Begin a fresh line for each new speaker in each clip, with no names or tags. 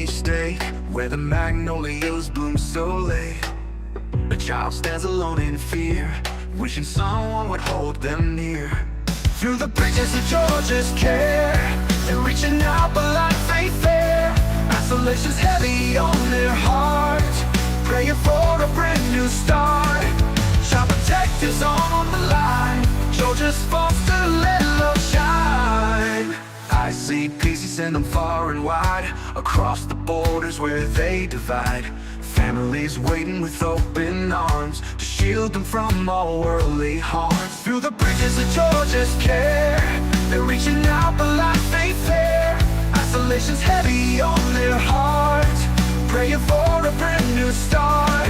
sunny state where the magnolias bloom so late. A child stands alone in fear, wishing someone would hold them near. Through the bridges of Georgia's care, they're reaching out but like faith there. Isolation's heavy on their heart, praying for a brand new start. Child protectives on the line, Georgia's foster, let love shine. I see peace, he send them far and wide, across the borders where they divide. Families waiting with open arms to shield them from all worldly harms. Through the bridges of Georgia's care, they're reaching out but like faith there. Isolation's heavy on their heart, praying for a brand new start.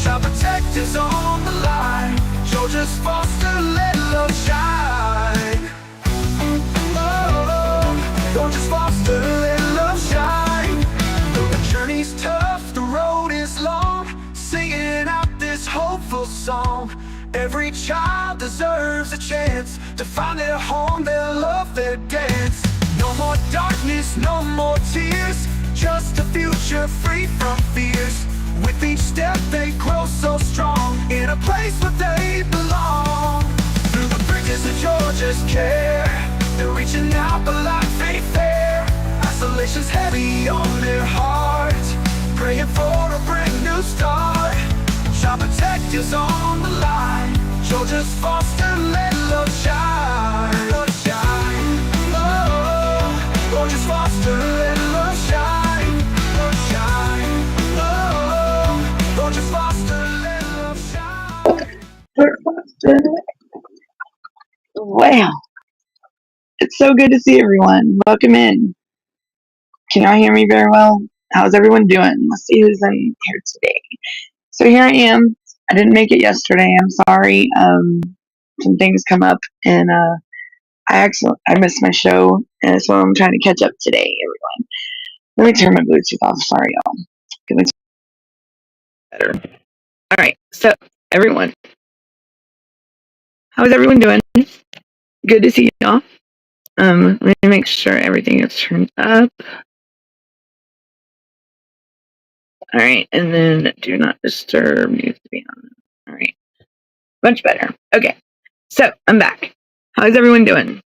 Child protectives on the line, Georgia's foster, let love shine. Oh, Georgia's foster, let love shine. Though the journey's tough, the road is long, singing out this hopeful song. Every child deserves a chance to find their home, their love, their dance. No more darkness, no more tears, just a future free from fears. With each step they grow so strong, in a place where they belong. Through the bridges of Georgia's care, they're reaching out but like faith there. Isolation's heavy on their heart, praying for a brand new start. Child protectives on the line, Georgia's foster, let love shine. Love shine. Oh, Georgia's foster, let love shine. Love shine. Oh, Georgia's foster, let love shine.
Wow, it's so good to see everyone. Welcome in. Can y'all hear me very well? How's everyone doing? Let's see who's in here today. So here I am. I didn't make it yesterday. I'm sorry. Some things come up, and I missed my show, and so I'm trying to catch up today. Everyone, let me turn my Bluetooth off. Sorry, y'all. Can we better? All right. So everyone, how's everyone doing? Good to see y'all. Let me make sure everything is turned up. All right, and then do not disturb needs to be on. All right, much better. Okay, so I'm back. How's everyone doing?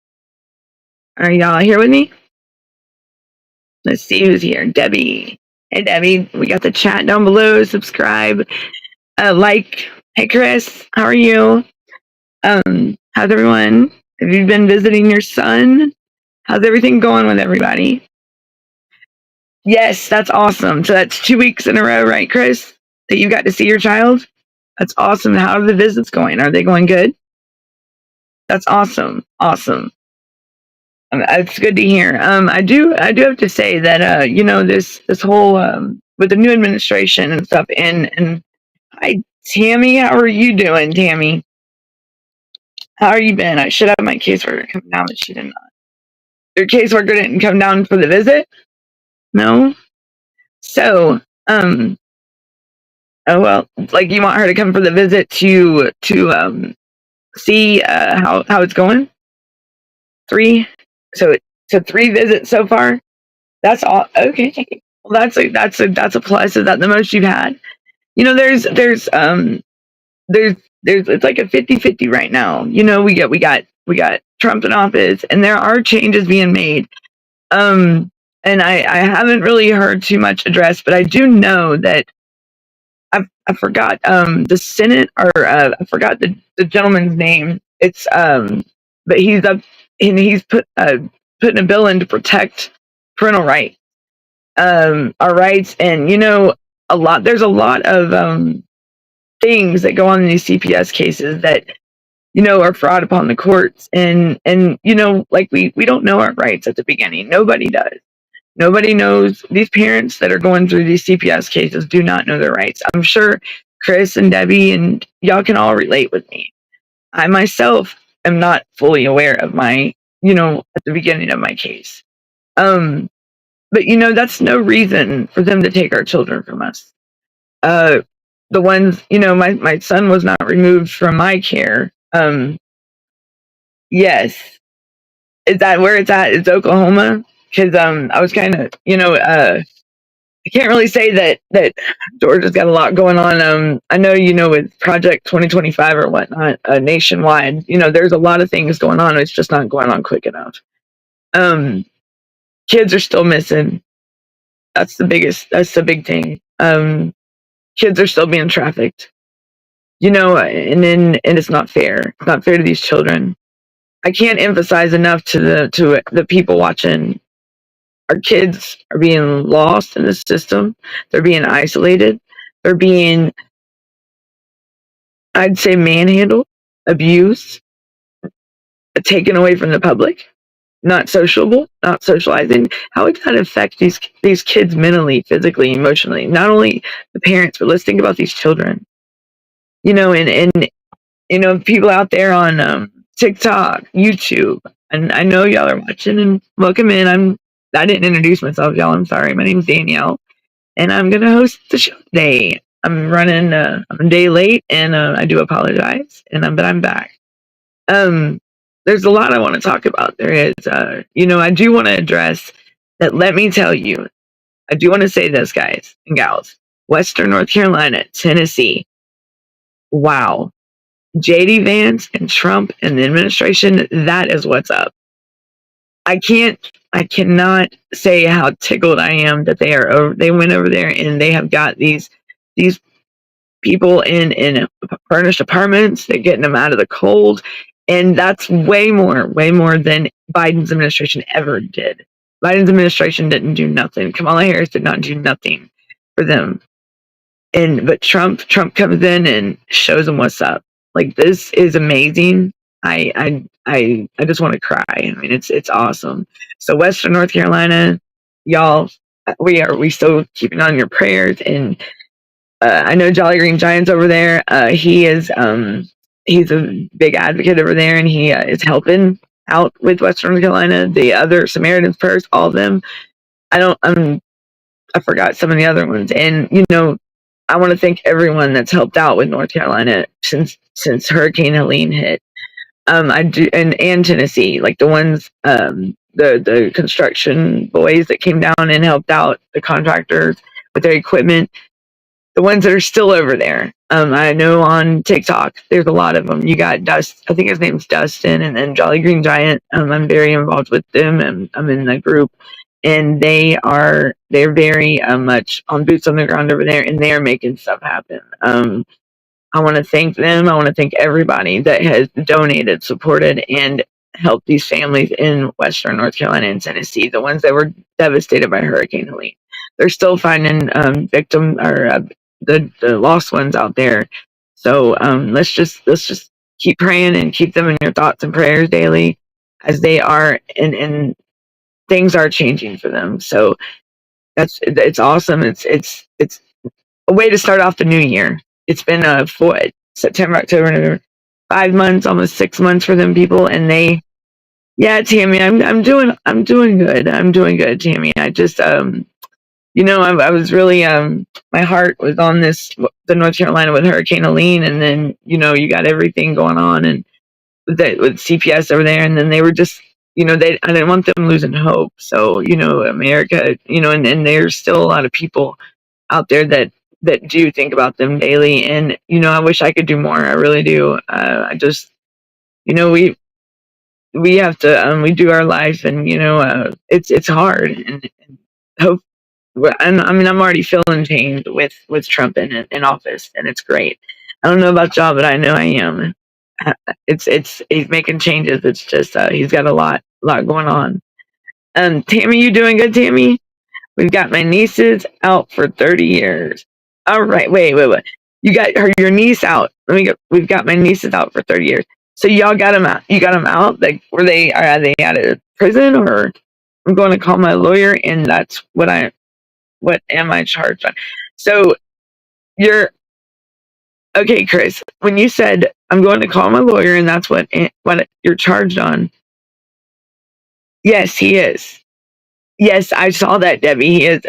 Are y'all here with me? Let's see who's here. Debbie. Hey, Debbie. We got the chat down below. Subscribe, like. Hey, Chris. How are you? How's everyone? Have you been visiting your son? How's everything going with everybody? Yes, that's awesome. So that's 2 weeks in a row, right, Chris? That you got to see your child? That's awesome. How are the visits going? Are they going good? That's awesome. Awesome. It's good to hear. I do have to say that this whole with the new administration and stuff, and hi Tammy, how are you doing, Tammy? How are you been? I should have my caseworker come down, but she did not. Your caseworker didn't come down for the visit? No. So, oh well, like you want her to come for the visit to see how it's going. 3. So 3 visits so far. That's all. Okay. Well, that's a plus. Is that the most you've had? There's it's like a 50-50 right now. We got Trump in office, and there are changes being made. And I haven't really heard too much addressed, but I do know that I forgot the Senate, or I forgot the gentleman's name. It's but he's up and he's putting a bill in to protect parental rights, our rights, and there's a lot of things that go on in these CPS cases that are fraud upon the courts, and like we don't know our rights at the beginning. Nobody does. Nobody knows. These parents that are going through these CPS cases do not know their rights. I'm sure Chris and Debbie and y'all can all relate with me. I myself am not fully aware of my, at the beginning of my case. But that's no reason for them to take our children from us. The ones, my son was not removed from my care. Yes. Is that where it's at? It's Oklahoma? Because I was kind of, I can't really say that Georgia's got a lot going on. I know, with Project 2025 or whatnot, nationwide, there's a lot of things going on. It's just not going on quick enough. Um, Kids are still missing. That's the big thing. Kids are still being trafficked, and it's not fair. It's not fair to these children. I can't emphasize enough to the people watching. Our kids are being lost in the system. They're being isolated. They're being, I'd say, manhandled, abused, taken away from the public, not sociable, not socializing. How would that affect these kids mentally, physically, emotionally? Not only the parents, but let's think about these children. And people out there on TikTok, YouTube, and I know y'all are watching, and welcome in. I didn't introduce myself, y'all. I'm sorry. My name's Danielle, and I'm gonna host the show today. I'm running. I'm a day late, and I do apologize. But I'm back. There's a lot I want to talk about. There is, I do want to address that. Let me tell you, I do want to say this, guys and gals. Western North Carolina, Tennessee. Wow. JD Vance and Trump and the administration, that is what's up. I cannot say how tickled I am that they went over there and they have got these people in furnished apartments. They're getting them out of the cold. And that's way more than Biden's administration ever did. Biden's administration didn't do nothing. Kamala Harris did not do nothing for them. But Trump comes in and shows them what's up. Like, this is amazing. I just want to cry. I mean, it's awesome. So Western North Carolina, y'all, we still keeping on your prayers. And I know Jolly Green Giant's over there. He's a big advocate over there, and he is helping out with Western North Carolina. The other Samaritan's Purse, all of them. I forgot some of the other ones, and I want to thank everyone that's helped out with North Carolina since Hurricane Helene hit. I do, and Tennessee, like the ones, the construction boys that came down and helped out the contractors with their equipment. The ones that are still over there. I know on TikTok, there's a lot of them. You got Dust, I think his name's Dustin, and then Jolly Green Giant. I'm very involved with them, and I'm in the group, and they're very much on boots on the ground over there, and they're making stuff happen. I want to thank them. I want to thank everybody that has donated, supported, and helped these families in Western North Carolina and Tennessee, the ones that were devastated by Hurricane Helene. They're still finding victims or the lost ones out there. So let's just keep praying and keep them in your thoughts and prayers daily, as they are, and things are changing for them. So it's awesome. It's a way to start off the new year. It's been September, October, November, 5 months, almost 6 months for them people, and yeah, Tammy, I'm doing good. I'm doing good, Tammy. I just I was really my heart was on the North Carolina with Hurricane Helene, and then you got everything going on and with CPS over there, and then they were just I didn't want them losing hope. So America, and there's still a lot of people out there that do think about them daily, and I wish I could do more. I really do. I just we have to we do our life, and it's hard, and hope. And I mean, I'm already feeling change with Trump in office, and it's great. I don't know about y'all, but I know I am. It's he's making changes. It's just he's got a lot going on. Tammy, you doing good, Tammy? We've got my nieces out for 30 years. All right, wait. You got your niece out. We've got my nieces out for 30 years. So y'all got them out. You got them out. Like, are they out of prison, or I'm going to call my lawyer, and that's what am I charged on? So you're okay, Chris. When you said I'm going to call my lawyer, and that's what you're charged on. Yes, he is. Yes, I saw that, Debbie. He is.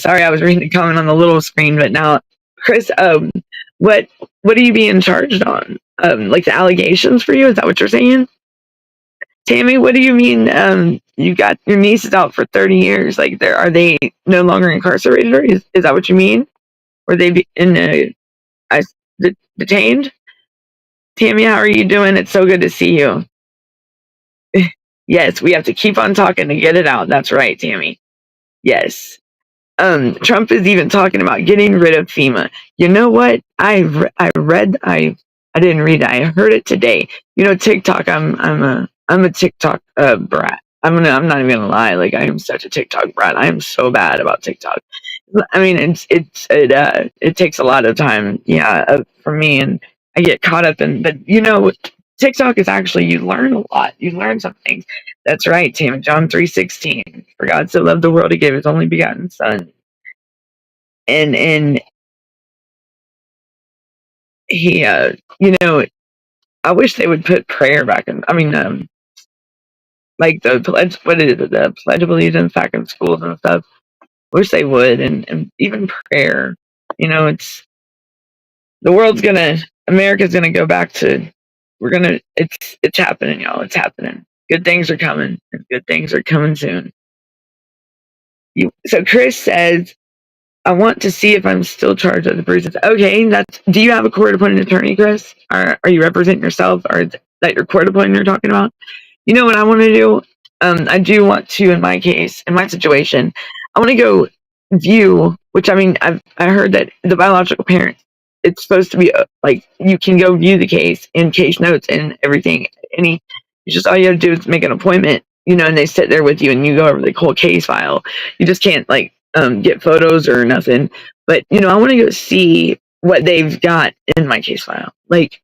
Sorry, I was reading the comment on the little screen, but now, Chris, what are you being charged on? Like the allegations for you? Is that what you're saying? Tammy, what do you mean? You got your nieces out for 30 years. Like, are they no longer incarcerated? Or is that what you mean? Were they detained? Tammy, how are you doing? It's so good to see you. Yes, we have to keep on talking to get it out. That's right, Tammy. Yes. Trump is even talking about getting rid of FEMA. You know what? I didn't read it. I heard it today. You know, TikTok. I'm a TikTok brat. I'm not even gonna lie. Like, I am such a TikTok brat. I am so bad about TikTok. I mean, it takes a lot of time, yeah, for me, and I get caught up in. But you know, TikTok is actually, you learn a lot. You learn some things. That's right, Tim. John 3:16. For God so loved the world, He gave His only begotten Son, and He, you know, I wish they would put prayer back in. I mean, like the pledge. What is it? The Pledge of Allegiance back in schools and stuff. Wish they would, and even prayer. You know, America's gonna go back to, it's happening, y'all. It's happening. Good things are coming, and good things are coming soon. So Chris says, I want to see if I'm still charged with the bruises. Okay, do you have a court appointed attorney, Chris? Are you representing yourself, or is that your court appointed you're talking about? You know what I want to do? I do want to, in my case, in my situation, I want to go view, which, I mean, I heard that the biological parent, it's supposed to be like, you can go view the case and case notes and everything. It's just, all you have to do is make an appointment, you know, and they sit there with you and you go over the whole case file. You just can't, like, get photos or nothing. But, you know, I want to go see what they've got in my case file. Like,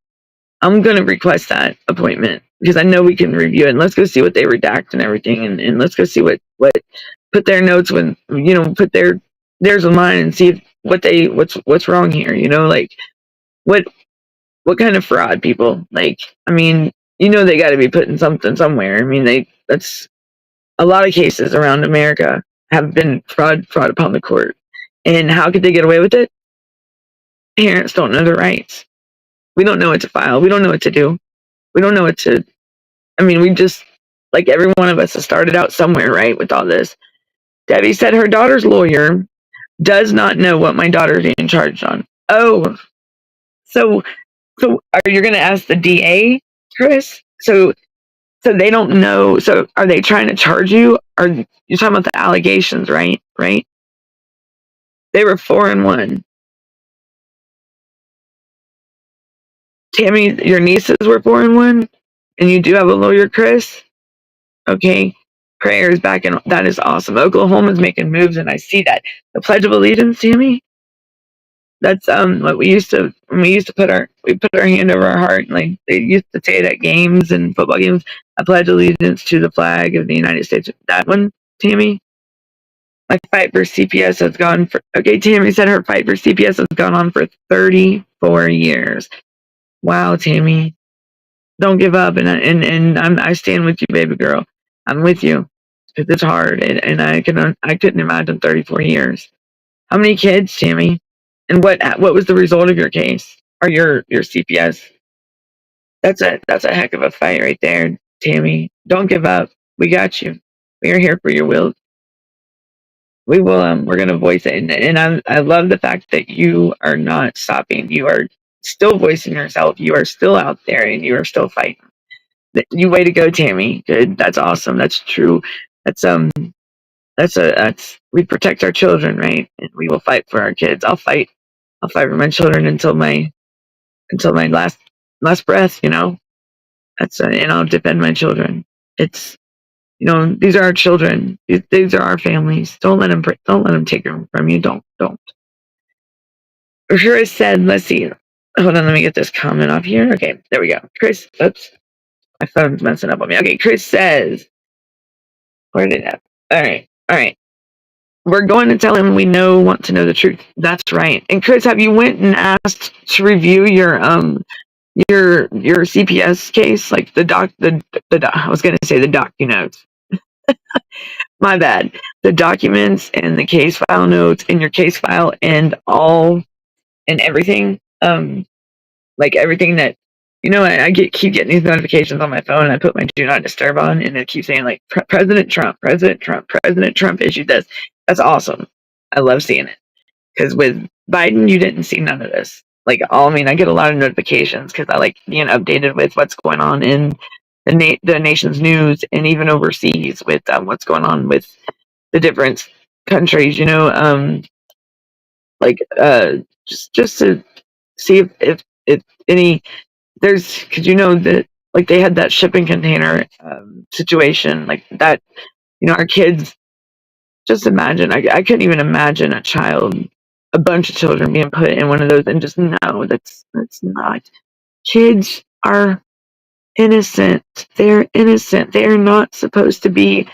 I'm going to request that appointment because I know we can review it. And let's go see what they redact and everything. And let's go see what put their notes when, you know, put theirs with mine and see what's wrong here. You know, like, what kind of fraud, people? Like, I mean, you know, they got to be putting something somewhere. I mean, that's a lot of cases around America have been fraud upon the court. And how could they get away with it? Parents don't know their rights. We don't know what to file. We don't know what to do. We don't know what to, I mean, we just, like, every one of us has started out somewhere, right, with all this. Debbie said her daughter's lawyer does not know what my daughter's being charged on. Oh, so are you going to ask the DA, Chris? So they don't know. So are they trying to charge you? Or you're talking about the allegations, right? Right? They were 4-1. Tammy, your nieces were 4-1, and you do have a lawyer, Chris. Okay, prayers back in. That is awesome. Oklahoma's making moves, and I see that. The Pledge of Allegiance, Tammy. That's what we used to, when we put our hand over our heart, and, like, they used to say it at games and football games. I pledge allegiance to the flag of the United States. That one, Tammy. My fight for CPS has gone for. Okay, Tammy said her fight for CPS has gone on for 34 years. Wow, Tammy. Don't give up, and I stand with you, baby girl. I'm with you. It's hard, and I couldn't imagine 34 years. How many kids, Tammy? And what was the result of your case, or your CPS? That's a heck of a fight right there, Tammy. Don't give up. We got you. We are here for your will. We will. We're gonna voice it, and I love the fact that you are not stopping. You are still voicing yourself. You are still out there, and you are still fighting. You way to go, Tammy. Good. That's awesome. That's true. That's we protect our children, right? And we will fight for our kids. I'll fight for my children until my last breath, you know. And I'll defend my children. It's, you know, these are our children. These are our families. Don't let them take them from you. Don't. Chris said, let's see. Hold on, let me get this comment off here. Okay, there we go. Chris, oops. My phone's messing up on me. Okay, Chris says, where did it? All right. We're going to tell him we want to know the truth. That's right. And Chris, have you went and asked to review your CPS case, like I was going to say the notes. My bad. The documents and the case file notes and your case file and everything. Like everything that You know, I keep getting these notifications on my phone. I put my do not disturb on, and it keeps saying like President Trump, President Trump, President Trump issued this. That's awesome. I love seeing it because with Biden, you didn't see none of this. Like, I mean, I get a lot of notifications because I like being updated with what's going on in the nation's news and even overseas with what's going on with the different countries. You know, like just to see if any there's because you know that like they had that shipping container situation like that. You know, our kids. Just imagine. I couldn't even imagine a bunch of children being put in one of those, and just no, that's not. Kids are innocent. They're innocent. They are not supposed to be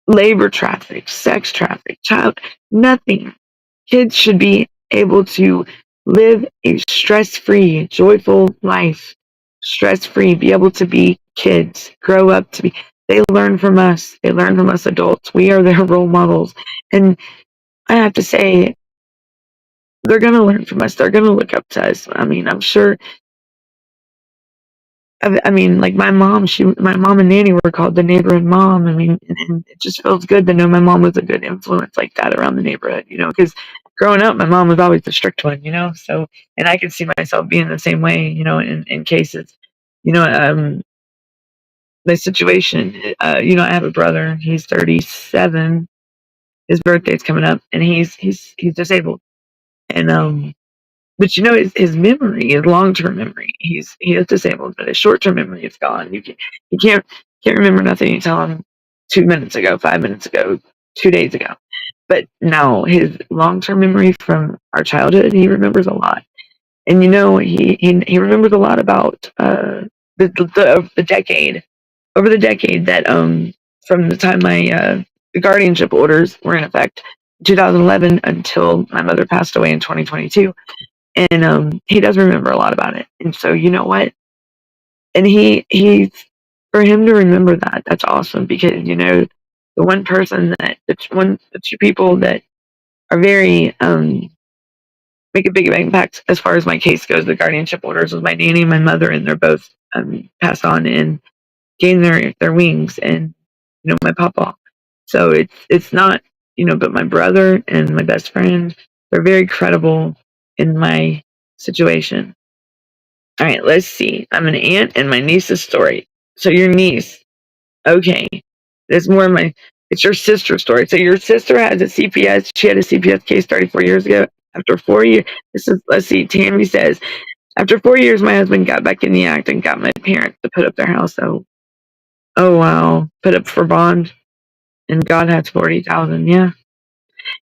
labor trafficked, sex trafficked, child, nothing. Kids should be able to live a stress-free, joyful life, stress-free, be able to be kids, grow up to be. They learn from us. They learn from us adults. We are their role models. And I have to say, they're going to learn from us. They're going to look up to us. I mean, I'm sure. I mean, like my mom, my mom and nanny were called the neighborhood mom. I mean, and it just feels good to know my mom was a good influence like that around the neighborhood, you know, because growing up, my mom was always the strict one, you know, so, and I could see myself being the same way, you know, in cases, you know, my situation, you know, I have a brother, he's 37, his birthday's coming up, and he's disabled. And, but you know, his memory, his long-term memory, he is disabled, but his short-term memory is gone. You can't remember nothing you tell him 2 minutes ago, 5 minutes ago, 2 days ago. But now his long-term memory from our childhood, he remembers a lot. And you know, he remembers a lot about the decade, over the decade that from the time my the guardianship orders were in effect, 2011 until my mother passed away in 2022. And he does remember a lot about it. And so you know what? And he's for him to remember that, that's awesome because you know the one person that the two people that are very make a big impact as far as my case goes, the guardianship orders, was my nanny and my mother, and they're both passed on and gained their wings, and you know my papa. So it's not, you know, but my brother and my best friend, they're very credible in my situation. All right, let's see. I'm an aunt and my niece's story. So your niece, okay. There's more of my. It's your sister's story. So your sister has a CPS. She had a CPS case 34 years ago. After 4 years, this is. Let's see. Tammy says, after 4 years, my husband got back in the act and got my parents to put up their house. So, oh wow, put up for bond, and God has 40,000. Yeah,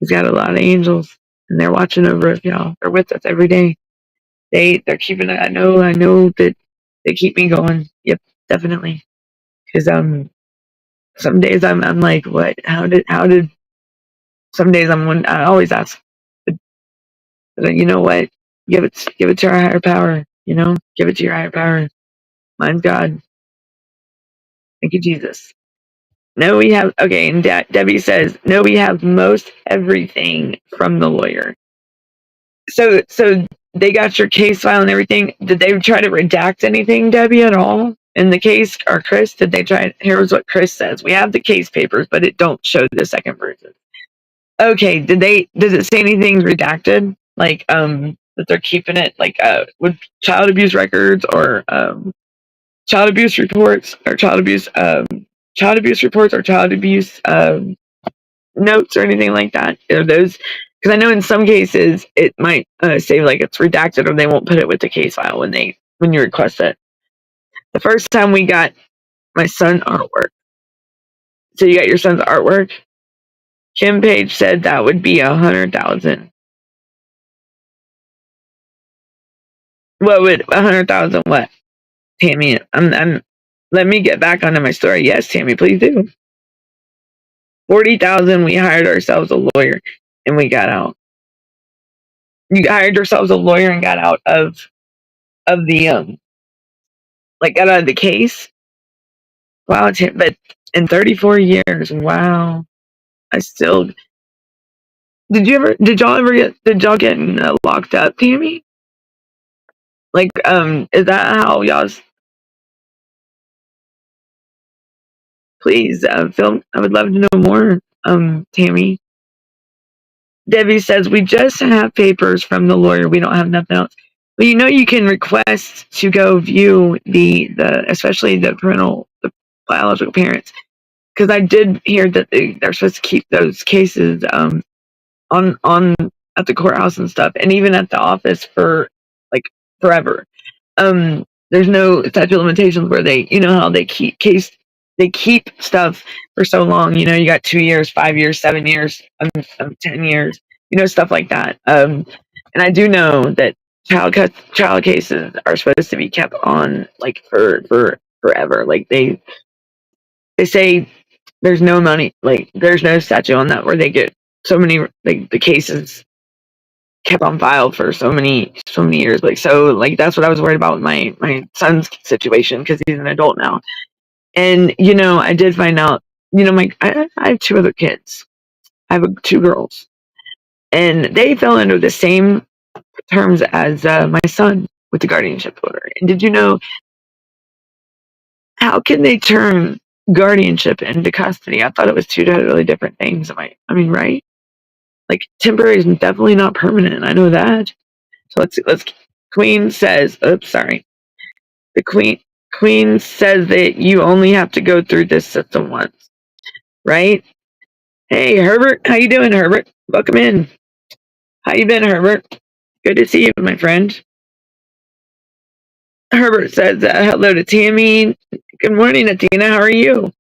He's got a lot of angels, and they're watching over us, y'all. They're with us every day. They're keeping it. I know that they keep me going. Yep, definitely. Because some days I'm like, what? How did? Some days I always ask, but you know what? Give it to our higher power. You know, give it to your higher power. Mine's God. Thank you, Jesus. No, we have okay. And Debbie says, no, we have most everything from the lawyer. So they got your case file and everything. Did they try to redact anything, Debbie, at all in the case? Or Chris, did they try? Here's what Chris says: we have the case papers, but it don't show the second version. Okay, does it say anything redacted? Like that they're keeping it like with child abuse records or child abuse reports or child abuse reports or child abuse notes or anything like that? Are those, because I know in some cases it might say like it's redacted or they won't put it with the case file when you request it. The first time we got my son artwork. So you got your son's artwork? Kim Page said that would be 100,000. What would 100,000? What, Tammy? I'm. Let me get back onto my story. Yes, Tammy, please do. 40,000. We hired ourselves a lawyer, and we got out. You hired yourselves a lawyer and got out of the like got out of the case. Wow, but in 34 years, wow. I still. Did y'all get locked up, Tammy? Like, is that how y'all's? Please, Phil, I would love to know more. Tammy. Debbie says, we just have papers from the lawyer. We don't have nothing else. Well, you can request to go view the especially the biological parents, because I did hear that they're supposed to keep those cases on at the courthouse and stuff, and even at the office for like forever. There's no statute of limitations where how they keep stuff for so long. You got 2 years, 5 years, 7 years, 10 years, stuff like that. And I do know that child cases are supposed to be kept on like for forever. Like they say there's no money, like there's no statute on that where they get so many, like the cases kept on file for so many years. Like, so like that's what I was worried about with my son's situation, because he's an adult now. And I did find out, I have two other kids. I have two girls, and they fell under the same terms as my son with the guardianship order. And did you know, how can they turn guardianship into custody? I thought it was two totally different things. I mean, right? Like, temporary is definitely not permanent. I know that. So let's. Queen says, oops, sorry. The Queen says that you only have to go through this system once, right? Hey, Herbert, how you doing, Herbert? Welcome in. How you been, Herbert? Good to see you, my friend. Herbert says hello to Tammy. Good morning, Athena. How are you?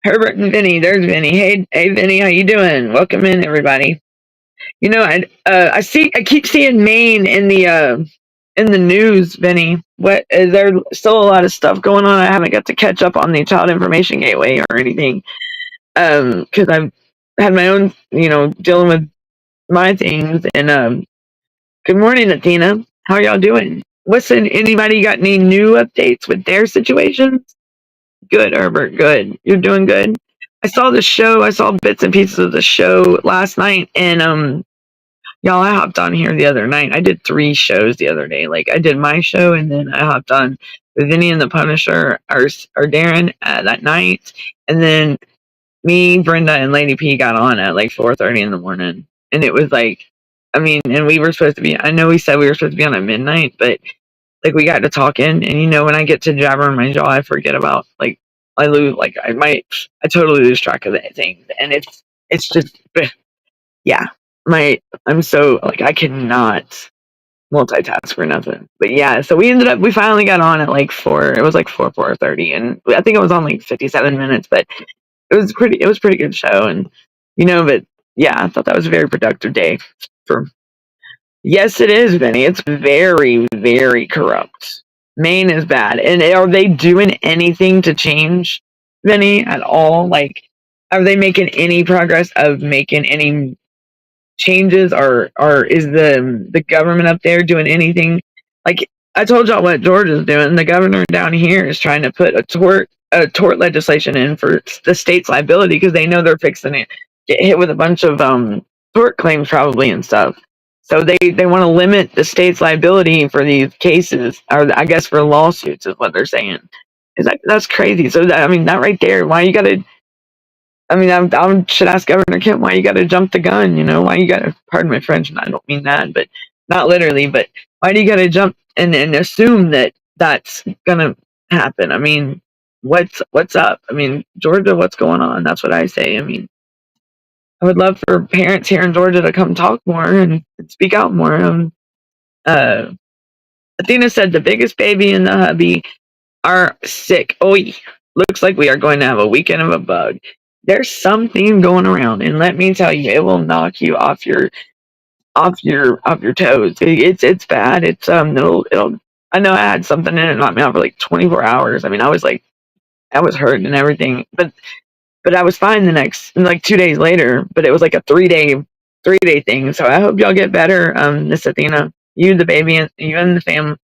Herbert and Vinny. There's Vinny. Hey, Vinny. How you doing? Welcome in, everybody. I keep seeing Maine in the news, Vinny. What is there still a lot of stuff going on? I haven't got to catch up on the Child Information Gateway or anything. Because I've had my own, dealing with my things. And good morning, Athena. How y'all doing? Anybody got any new updates with their situations? Good, Herbert. Good. You're doing good. I saw the show. I saw bits and pieces of the show last night, and y'all, I hopped on here the other night. I did 3 shows the other day. Like, I did my show, and then I hopped on with Vinny and the Punisher, or Darren, that night, and then me, Brenda, and Lady P got on at like 4:30 in the morning, and it was like, I mean, and we were supposed to be. I know we said we were supposed to be on at midnight, but like we got to talking, and when I get to jabbering my jaw, I forget about, like, I lose, like I totally lose track of the things, and it's just yeah, I'm so, like, I cannot multitask for nothing. But yeah, so we finally got on at like 4. It was like 4:30, and I think it was on like 57 minutes, but it was pretty good show. And but yeah, I thought that was a very productive day for. Yes, it is, Vinny. It's very, very corrupt. Maine is bad. And are they doing anything to change, Vinny, at all? Like, are they making any progress of making any changes, or is the government up there doing anything? Like, I told y'all what Georgia's doing. The governor down here is trying to put a tort legislation in for the state's liability, because they know they're fixing it, get hit with a bunch of tort claims probably and stuff. So they want to limit the state's liability for these cases, or I guess for lawsuits is what they're saying. That's crazy. So I mean, that right there, why you gotta, I mean, I should ask Governor Kemp, why you got to jump the gun? Why you got to, pardon my French, and I don't mean that, but not literally, but why do you got to jump and assume that that's going to happen? I mean, what's up? I mean, Georgia, what's going on? That's what I say. I mean, I would love for parents here in Georgia to come talk more and speak out more. Athena said the biggest baby and the hubby are sick. Oh, looks like we are going to have a weekend of a bug. There's something going around, and let me tell you, it will knock you off your toes. It's bad. It'll. I know I had something in it, knocked me out for like 24 hours. I mean, I was hurting and everything, but I was fine the next, like 2 days later. But it was like a 3-day thing. So I hope y'all get better, Miss Athena, you, the baby, and you and the family,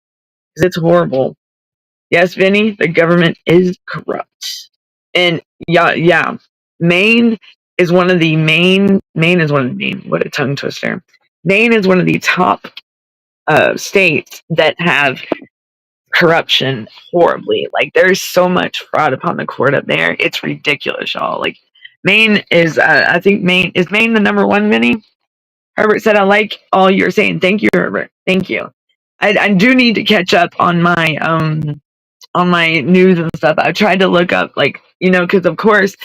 because it's horrible. Yes, Vinny, the government is corrupt. And yeah, Maine is one of the main, what a tongue twister. Maine is one of the top states that have corruption horribly. Like there's so much fraud upon the court up there. It's ridiculous, y'all. Like Maine is, I think Maine the number one, Minnie? Herbert said, I like all you're saying. Thank you, Herbert. Thank you. I do need to catch up on my news and stuff. I tried to look up, like, because of course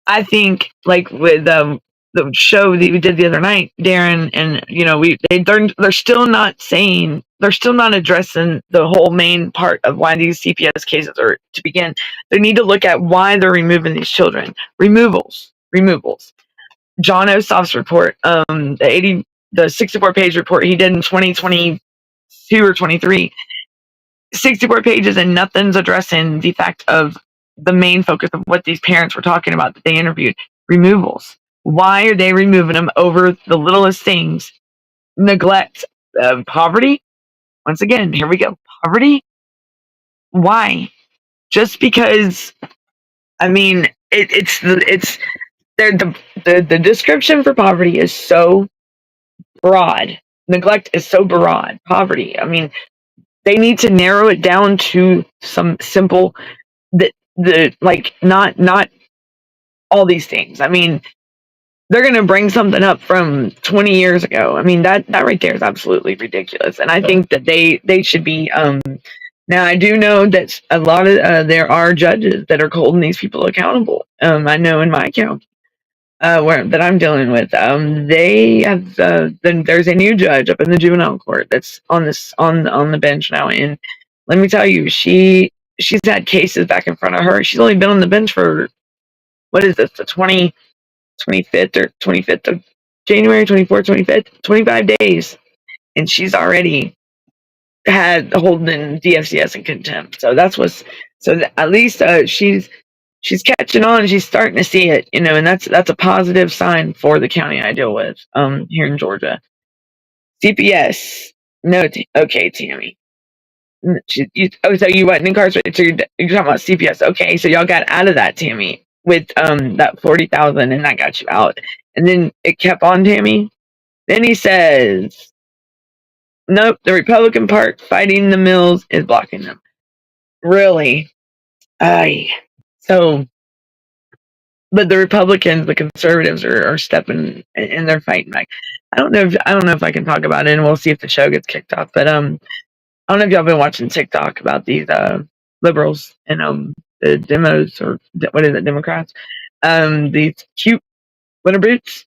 I think, like, with the show that we did the other night, Darren, and they're still not saying, they're still not addressing the whole main part of why these CPS cases are to begin. They need to look at why they're removing these children. Removals. John Ossoff's report, the 64-page report he did in 2022 or 23, 64 pages, and nothing's addressing the fact of the main focus of what these parents were talking about that they interviewed. Removals. Why are they removing them over the littlest things? Neglect, poverty. Once again, here we go. Poverty. Why? Just because? I mean, the description for poverty is so broad. Neglect is so broad. Poverty. I mean, they need to narrow it down to some simple, not all these things. I mean, they're going to bring something up from 20 years ago. I mean, that right there is absolutely ridiculous. And I think that they should be, now I do know that a lot of, there are judges that are holding these people accountable. I know in my county, that I'm dealing with, they have, there's a new judge up in the juvenile court that's on the bench now. And let me tell you, she's had cases back in front of her. She's only been on the bench for, what is this, the 25th of January, 24th, 25th, 25 days. And she's already had holding DFCS in contempt. So at least she's catching on, and she's starting to see it, and that's a positive sign for the county I deal with, here in Georgia. CPS. No, okay, Tammy. So you went incarcerated. So you're talking about CPS. Okay, so y'all got out of that, Tammy, with that 40,000, and that got you out. And then it kept on, Tammy. Then he says, nope, the Republican part fighting the mills is blocking them. Really? So, but the Republicans, the conservatives are stepping, and they're fighting back. I don't know if I can talk about it, and we'll see if the show gets kicked off. But I don't know if y'all been watching TikTok about these liberals and the demos, or what is it, Democrats? These cute winter boots.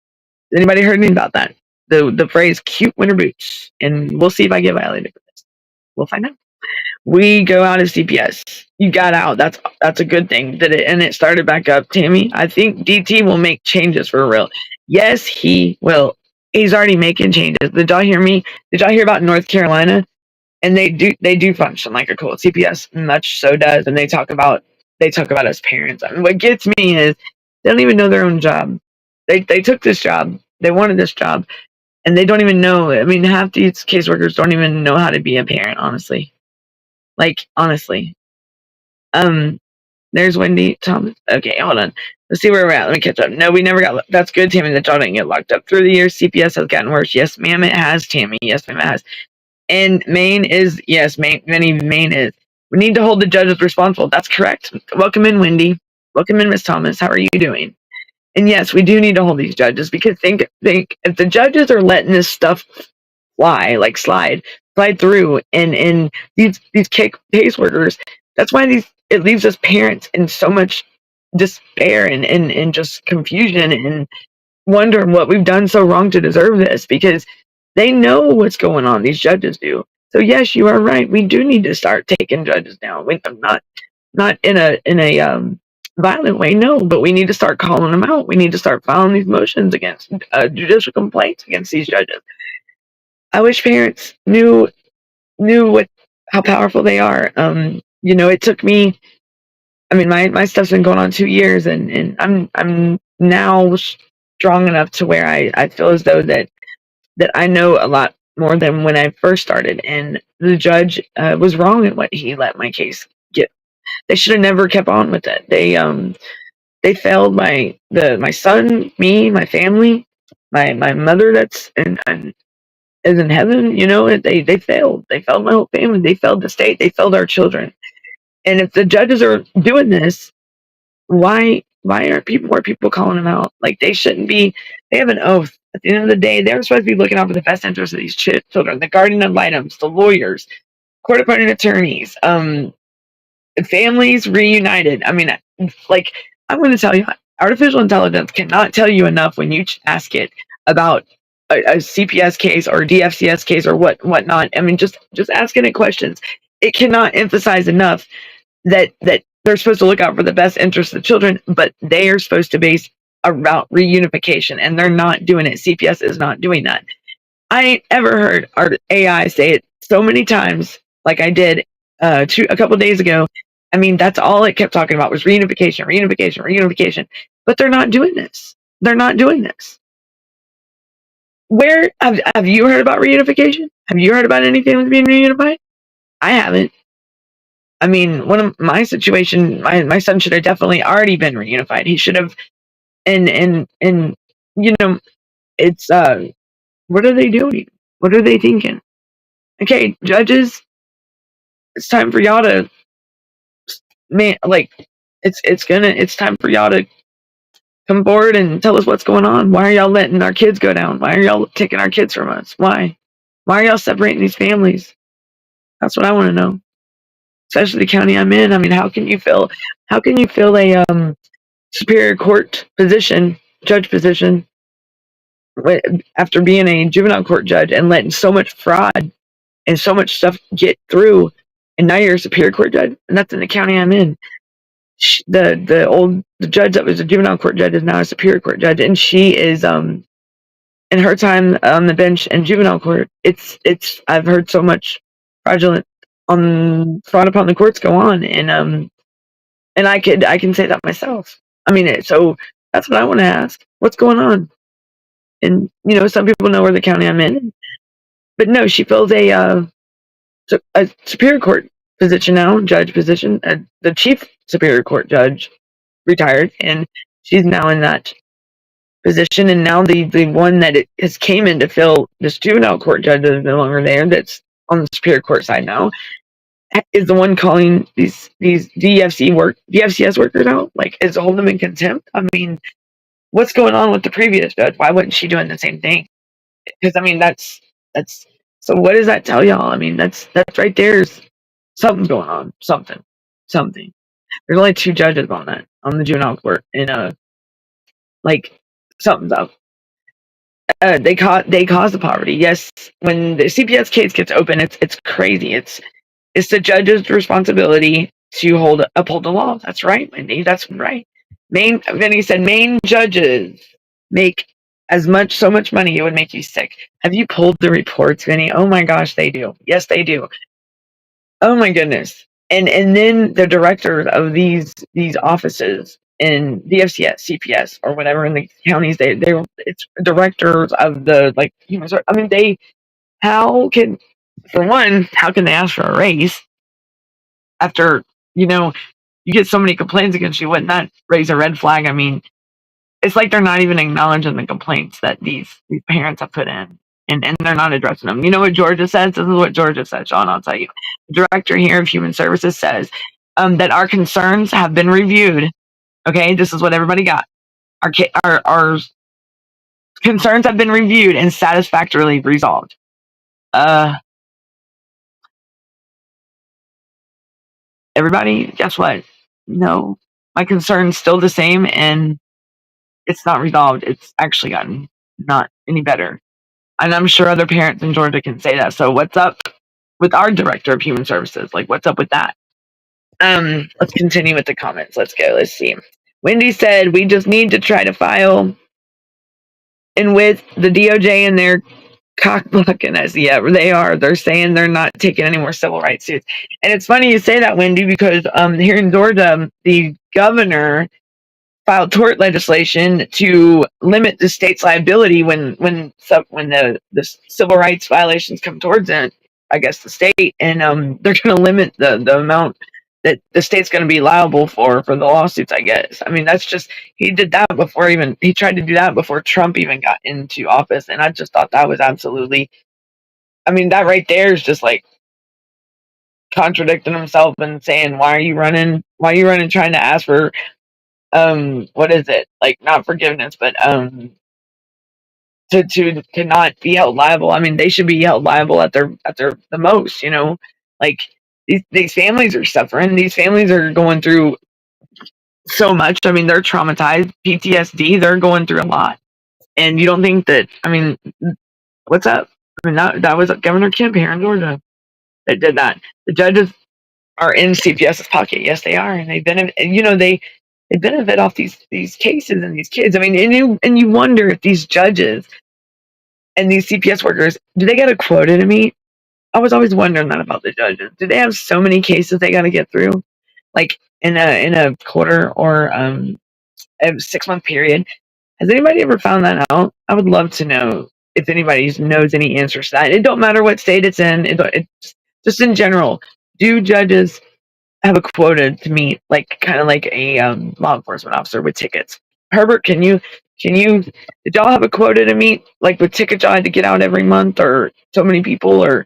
Anybody heard anything about that? The phrase "cute winter boots," and we'll see if I get violated for this. We'll find out. We go out of CPS. You got out. That's a good thing. And it started back up, Tammy. I think DT will make changes for real. Yes, he will. He's already making changes. Did y'all hear me? Did y'all hear about North Carolina? And they do function like a cool CPS, much so does. And they talk about us parents. I mean, what gets me is they don't even know their own job. They took this job. They wanted this job, and they don't even know. I mean, half these caseworkers don't even know how to be a parent, honestly. Like, honestly. There's Wendy Thomas. Okay, hold on. Let's see where we're at. Let me catch up. No, we never got. That's good, Tammy, that y'all didn't get locked up. Through the years, CPS has gotten worse. Yes, ma'am, it has, Tammy. Yes, ma'am, it has. And Maine is, yes, Maine is. We need to hold the judges responsible. That's correct. Welcome in, Wendy. Welcome in, Miss Thomas. How are you doing? And yes, we do need to hold these judges, because think if the judges are letting this stuff slide through, and these caseworkers, that's why it leaves us parents in so much despair and just confusion, and wondering what we've done so wrong to deserve this, because they know what's going on. These judges do. So yes, you are right. We do need to start taking judges down. I'm not in a violent way, no, but we need to start calling them out. We need to start filing these motions against judicial complaints against these judges. I wish parents knew how powerful they are. It took me. I mean, my stuff's been going on 2 years, and I'm now strong enough to where I feel as though that I know a lot more than when I first started. And the judge was wrong in what he let my case get. They should have never kept on with it. They failed my son, me, my family, my mother. And is in heaven. You know, they failed. They failed my whole family. They failed the state. They failed our children. And if the judges are doing this, why aren't people calling them out? Like, they shouldn't be. They have an oath. At the end of the day, they're supposed to be looking out for the best interest of these children, the guardian ad litem, the lawyers, court appointed attorneys, families reunited. I mean, like, I'm going to tell you, artificial intelligence cannot tell you enough when you ask it about a CPS case or DFCS case or whatnot. I mean, just asking it questions. It cannot emphasize enough that they're supposed to look out for the best interest of the children, but they are supposed to base about reunification, and they're not doing it. CPS is not doing that. I ain't ever heard our AI say it so many times like I did a couple of days ago. I mean, that's all it kept talking about was reunification, reunification, reunification. But they're not doing this. They're not doing this. Where have you heard about reunification? Have you heard about any families being reunified? I haven't. I mean, one of my situation, my son should have definitely already been reunified. He should have, and you know, it's what are they doing? What are they thinking? Okay, judges, it's time for y'all to, man, like, it's time for y'all to come forward and tell us what's going on. Why are y'all letting our kids go down? Why are y'all taking our kids from us? Why are y'all separating these families? That's what I want to know. Especially the county I'm in. I mean, how can you fill a superior court position, judge position, after being a juvenile court judge and letting so much fraud and so much stuff get through, and now you're a superior court judge, and that's in the county I'm in. The judge that was a juvenile court judge is now a superior court judge, and she is in her time on the bench in juvenile court, it's I've heard so much fraudulent fraud upon the courts go on, and I can say that myself. I mean, so that's what I want to ask. What's going on? And some people know where the county I'm in, but no, she fills a superior court position now, judge position. The chief superior court judge retired, and she's now in that position. And now the one that it has came in to fill this juvenile court judge that is no longer there, that's on the superior court side now, is the one calling these DFCS workers out, like, is holding them in contempt. I mean, what's going on with the previous judge? Why wasn't she doing the same thing? Because I mean, that's so. What does that tell y'all? I mean, that's right there's something going on. Something. There's only 2 judges on the juvenile court, and like, something's up. They cause the poverty. Yes, when the CPS case gets open, it's crazy. It's the judge's responsibility to uphold the law. That's right, Wendy. That's right. Vinny said Maine judges make so much money it would make you sick. Have you pulled the reports, Vinny? Oh my gosh, they do. Yes, they do. Oh my goodness. And then the directors of these offices in DFCS, CPS, or whatever in the counties, it's directors of the, like, human. I mean, how can they ask for a raise after you get so many complaints against you? Wouldn't that raise a red flag? I mean, it's like they're not even acknowledging the complaints that these parents have put in, and they're not addressing them. You know what Georgia says? This is what Georgia says, Sean. I'll tell you. The director here of Human Services says that our concerns have been reviewed. Okay, this is what everybody got. Our concerns have been reviewed and satisfactorily resolved. Everybody, guess what? No, my concern's still the same, and it's not resolved. It's actually gotten not any better. And I'm sure other parents in Georgia can say that. So what's up with our director of human services? Like, what's up with that? Let's continue with the comments. Let's go. Let's see. Wendy said, we just need to try to file in with the DOJ and their cock blocking us. Yeah, they are. They're saying they're not taking any more civil rights suits. And it's funny you say that, Wendy, because here in Georgia, the governor filed tort legislation to limit the state's liability when the civil rights violations come towards it, I guess, the state, and they're going to limit the amount that the state's going to be liable for the lawsuits, I guess. I mean, that's just, he tried to do that before Trump even got into office, and I just thought that was absolutely I mean, that right there is just like contradicting himself and saying, why are you running trying to ask for what is it, like, not forgiveness, but to not be held liable. I mean, they should be held liable at their the most, like these families are suffering, these families are going through so much. I mean, they're traumatized, PTSD, they're going through a lot. And you don't think that, I mean, what's up? I mean, that was Governor Kemp here in Georgia that did that. The judges are in CPS's pocket. Yes, they are, and they benefit. They benefit off these cases and these kids. I mean, and you wonder if these judges and these CPS workers, do they get a quota to meet? I was always wondering that about the judges. Do they have so many cases they got to get through, like in a quarter or a 6 month period? Has anybody ever found that out? I would love to know if anybody knows any answers to that. It don't matter what state it's in. Just in general, do judges have a quota to meet, like kind of like a law enforcement officer with tickets? Herbert, did y'all have a quota to meet, like with tickets y'all had to get out every month, or so many people, or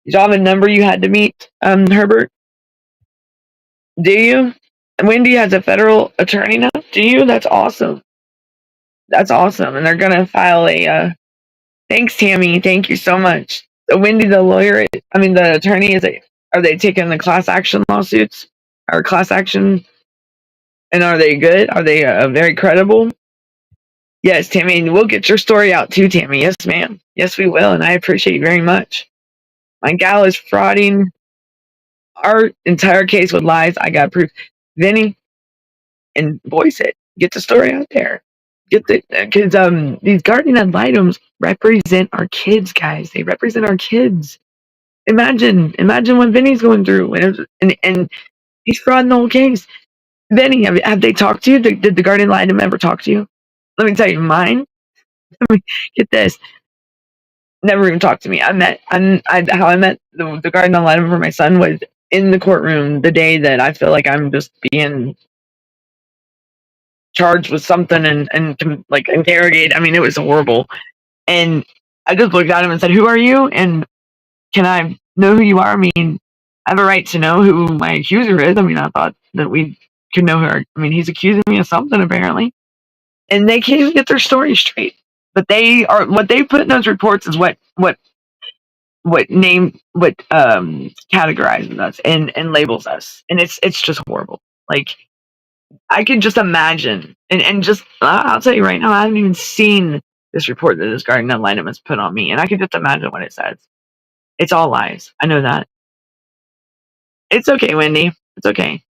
did y'all have a number you had to meet? Herbert, do you? Wendy has a federal attorney now. Do you? That's awesome. That's awesome. And they're gonna file a. Thanks, Tammy. Thank you so much. So Wendy, the attorney, are they taking the class action lawsuits or class action? And are they good? Are they very credible? Yes, Tammy. And we'll get your story out too, Tammy. Yes, ma'am. Yes, we will. And I appreciate you very much. My gal is frauding our entire case with lies. I got proof. Vinny, and voice it. Get the story out there. Because these guardian ad litems represent our kids, guys. They represent our kids. Imagine what Vinny's going through, and he's frauding the whole case. Vinny, have they talked to you? Did the guardian ad litem ever talk to you? Let me tell you, mine. Get this. Never even talked to me. How I met the guardian ad litem for my son was in the courtroom the day that I feel like I'm just being charged with something and like interrogated. I mean, it was horrible. And I just looked at him and said, "Who are you? And can I know who you are? I mean, I have a right to know who my accuser is." I mean, I thought that we could know who. He's accusing me of something apparently, and they can't even get their story straight. But what they put in those reports is what categorizes us and labels us, and it's just horrible. Like, I could just imagine, and just I'll tell you right now, I haven't even seen this report that this guardian ad litem has put on me, and I can just imagine what it says. It's all lies. I know that. It's okay, Wendy. It's okay.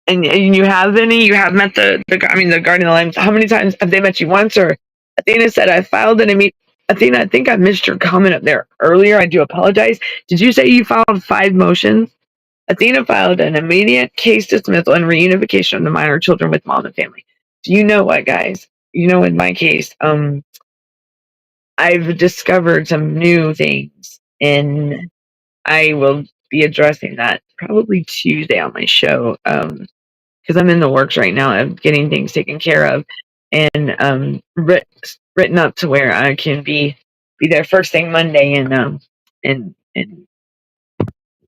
And you have met the guardian ad litem. How many times have they met you? Once? Or Athena said, I filed an immediate. Athena, I think I missed your comment up there earlier. I do apologize. Did you say you filed 5 motions? Athena filed an immediate case dismissal and reunification of the minor children with mom and family. Do you know what, guys? In my case, I've discovered some new things, and I will be addressing that probably Tuesday on my show, because I'm in the works right now of getting things taken care of and written up to where I can be there first thing Monday, and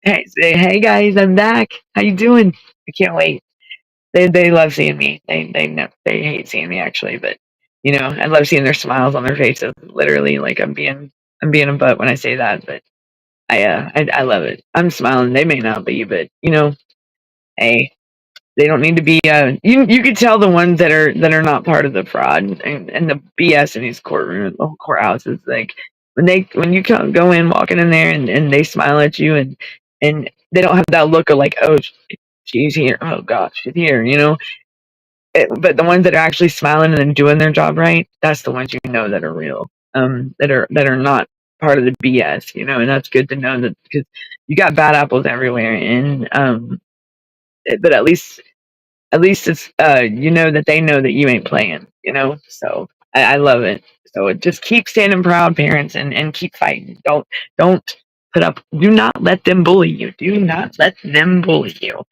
hey guys, I'm back. How you doing? I can't wait. They love seeing me. They hate seeing me actually, but I love seeing their smiles on their faces. Literally, like I'm being a butt when I say that, but I love it. I'm smiling. They may not be, but hey, they don't need to be. You could tell the ones that are not part of the fraud and the BS in these courtrooms, the courthouses. Like when you go in, walking in there, and they smile at you, and they don't have that look of like, oh, she's here. Oh gosh, she's here. But the ones that are actually smiling and doing their job right, that's the ones that are real. That are not part of the BS. And that's good to know, that because you got bad apples everywhere, and but at least it's that they know that you ain't playing. So I love it. So just keep standing proud, parents, and keep fighting. Don't put up. Do not let them bully you. Do not let them bully you.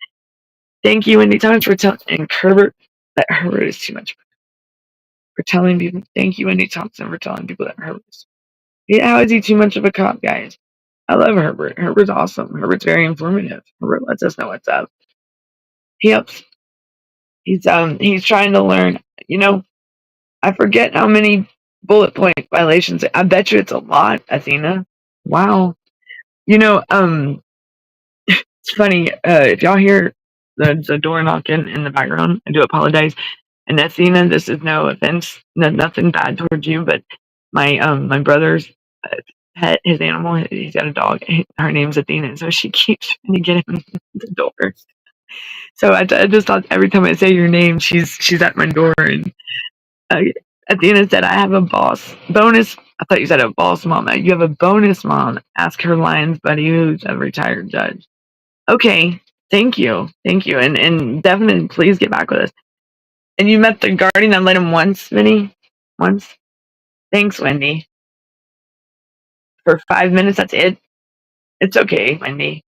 Thank you, Wendy Thomas, for telling, and Herbert. That Herbert is too much for telling people. Thank you, Wendy Thompson, for telling people that Herbert is. How is he too much of a cop, guys? I love Herbert. Herbert's awesome. Herbert's very informative. Herbert lets us know what's up. He helps. He's trying to learn. I forget how many bullet point violations. I bet you it's a lot, Athena. Wow. It's funny. If y'all hear the door knocking in the background, I do apologize. And Athena, this is no offense, nothing bad towards you, but my brother's pet, his animal, he's got a dog. Her name's Athena, so she keeps trying to get him the door. So I just thought every time I say your name, she's at my door. And uh, Athena said, "I have a boss bonus." I thought you said a boss mom. You have a bonus mom. Ask her Lions buddy, who's a retired judge. Okay, thank you, and definitely please get back with us. And you met the guardian that let him once, Vinny? Once? Thanks, Wendy. For 5 minutes, that's it? It's okay, Wendy.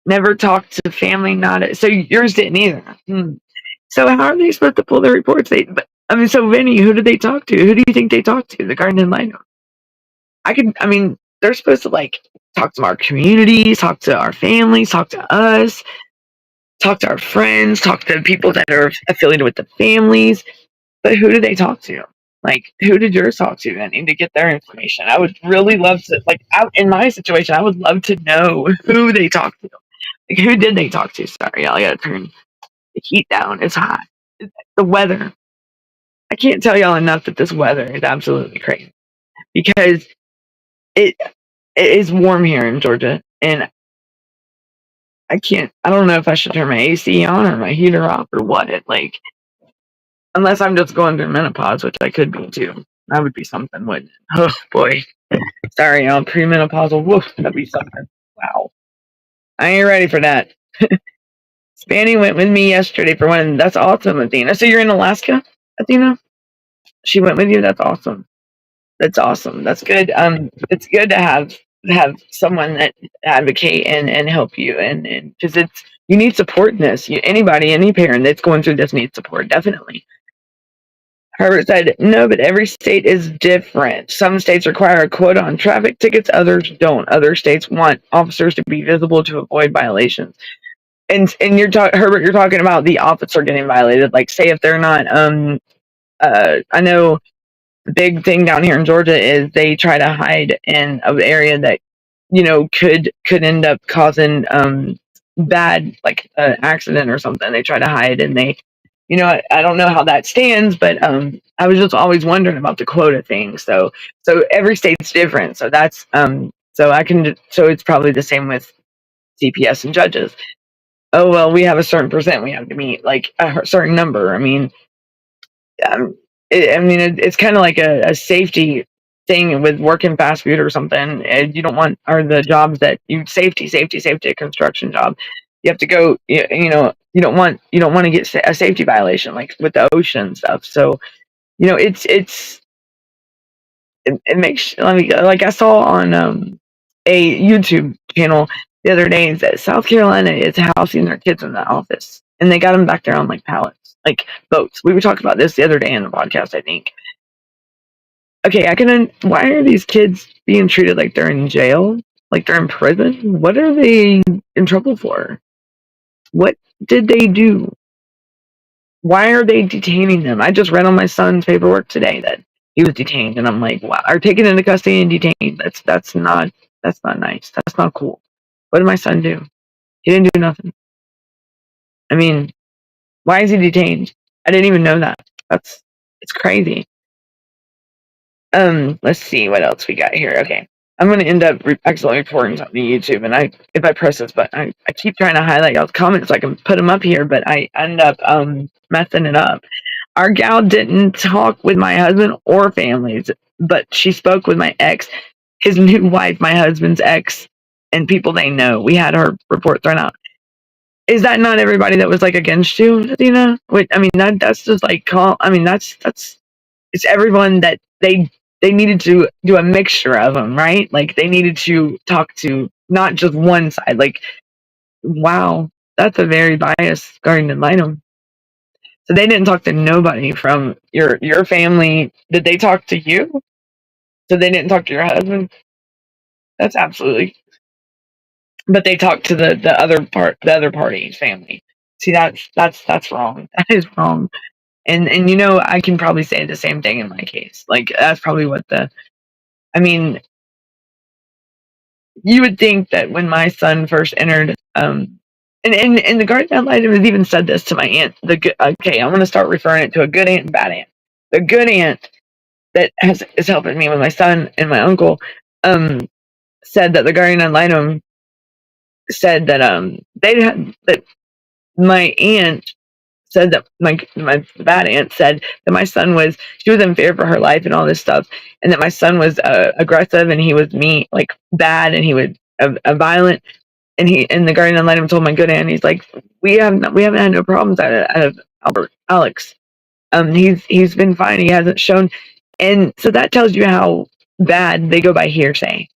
Never talked to family, so yours didn't either. So how are they supposed to pull their reports? So Vinny, who did they talk to? Who do you think they talked to? The guardian ad litem. They're supposed to talk to our communities, talk to our families, talk to us, talk to our friends, talk to people that are affiliated with the families. But who did they talk to? Who did yours talk to? I need to get their information. I would really love to, out in my situation, I would love to know who they talked to. Who did they talk to? Sorry, y'all, I gotta turn the heat down. It's hot. The weather. I can't tell y'all enough that this weather is absolutely crazy because it is warm here in Georgia, and I don't know if I should turn my AC on or my heater off or what. Unless I'm just going through menopause, which I could be too. That would be something, wouldn't it? Oh boy. Sorry, y'all. Premenopausal. Woof, that'd be something. Wow. I ain't ready for that. Spanny went with me yesterday for one. That's awesome, Athena. So you're in Alaska, Athena? She went with you? That's awesome. That's awesome. That's good. It's good to have someone that advocate and help you, and because you need support in this. Any parent that's going through this needs support, definitely. Herbert said, no, but every state is different. Some states require a quota on traffic tickets, others don't. Other states want officers to be visible to avoid violations. And Herbert, you're talking about the officer getting violated. Say if they're not, I know the big thing down here in Georgia is they try to hide in an area that, could end up causing bad, accident or something. They try to hide, and I don't know how that stands, but I was just always wondering about the quota thing. So every state's different. So that's so it's probably the same with CPS and judges. Oh well, we have a certain percent we have to meet, a certain number. It's kind of like a safety thing with working fast food or something. And you don't want the jobs that safety a construction job. You have to go. You don't want to get a safety violation with the ocean stuff. So it makes I saw on a YouTube channel the other day that South Carolina is housing their kids in the office, and they got them back there on pallets, boats. We were talking about this the other day in the podcast, I think. Okay, why are these kids being treated like they're in jail? Like they're in prison? What are they in trouble for? What did they do? Why are they detaining them? I just read on my son's paperwork today that he was detained, and I'm like, wow, are taken into custody and detained. That's not nice. That's not cool. What did my son do? He didn't do nothing. Why is he detained? I didn't even know that. It's crazy. Let's see what else we got here. Okay. I'm going to end up accidentally reporting something to YouTube, and if I press this button, I keep trying to highlight y'all's comments so I can put them up here, but I end up messing it up. Our gal didn't talk with my husband or families, but she spoke with my ex, his new wife, my husband's ex, and people they know. We had her report thrown out. Is that not everybody that was against you, Athena? Wait, that's just that's it's everyone that they needed to do a mixture of them, right? They needed to talk to not just one side. Wow, that's a very biased guardian ad litem. So they didn't talk to nobody from your family. Did they talk to you? So they didn't talk to your husband? That's absolutely. But they talked to the other party's family. See, that's wrong. That is wrong. And I can probably say the same thing in my case. Like, that's probably what I mean, you would think that when my son first entered, and the guardian ad litem has even said this to my aunt. Okay, I'm going to start referring it to a good aunt and bad aunt. The good aunt that is helping me with my son and my uncle, said that the guardian ad litem said that that my aunt said that my bad aunt said that my son she was in fear for her life and all this stuff, and that my son was aggressive, and he was mean, like bad, and he was violent, and the guardian ad litem told my good aunt, he's like, we haven't had no problems out of Alex. He's been fine. He hasn't shown, and so that tells you how bad they go by hearsay.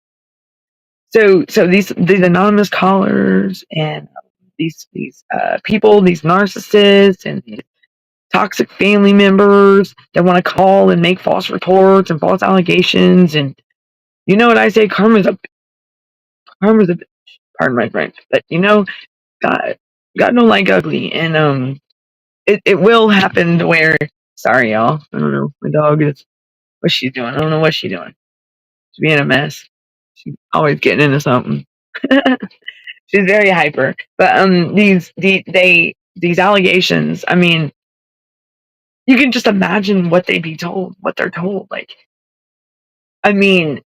So these anonymous callers and these people, these narcissists and these toxic family members that want to call and make false reports and false allegations, and you know what I say, karma's a bitch. Pardon my French, but God don't like ugly, and it will happen to where, sorry y'all, I don't know, my dog is, what's she doing? I don't know what she's doing. She's being a mess. She's always getting into something. She's very hyper. But these allegations, I mean, you can just imagine what they're told. Like, I mean,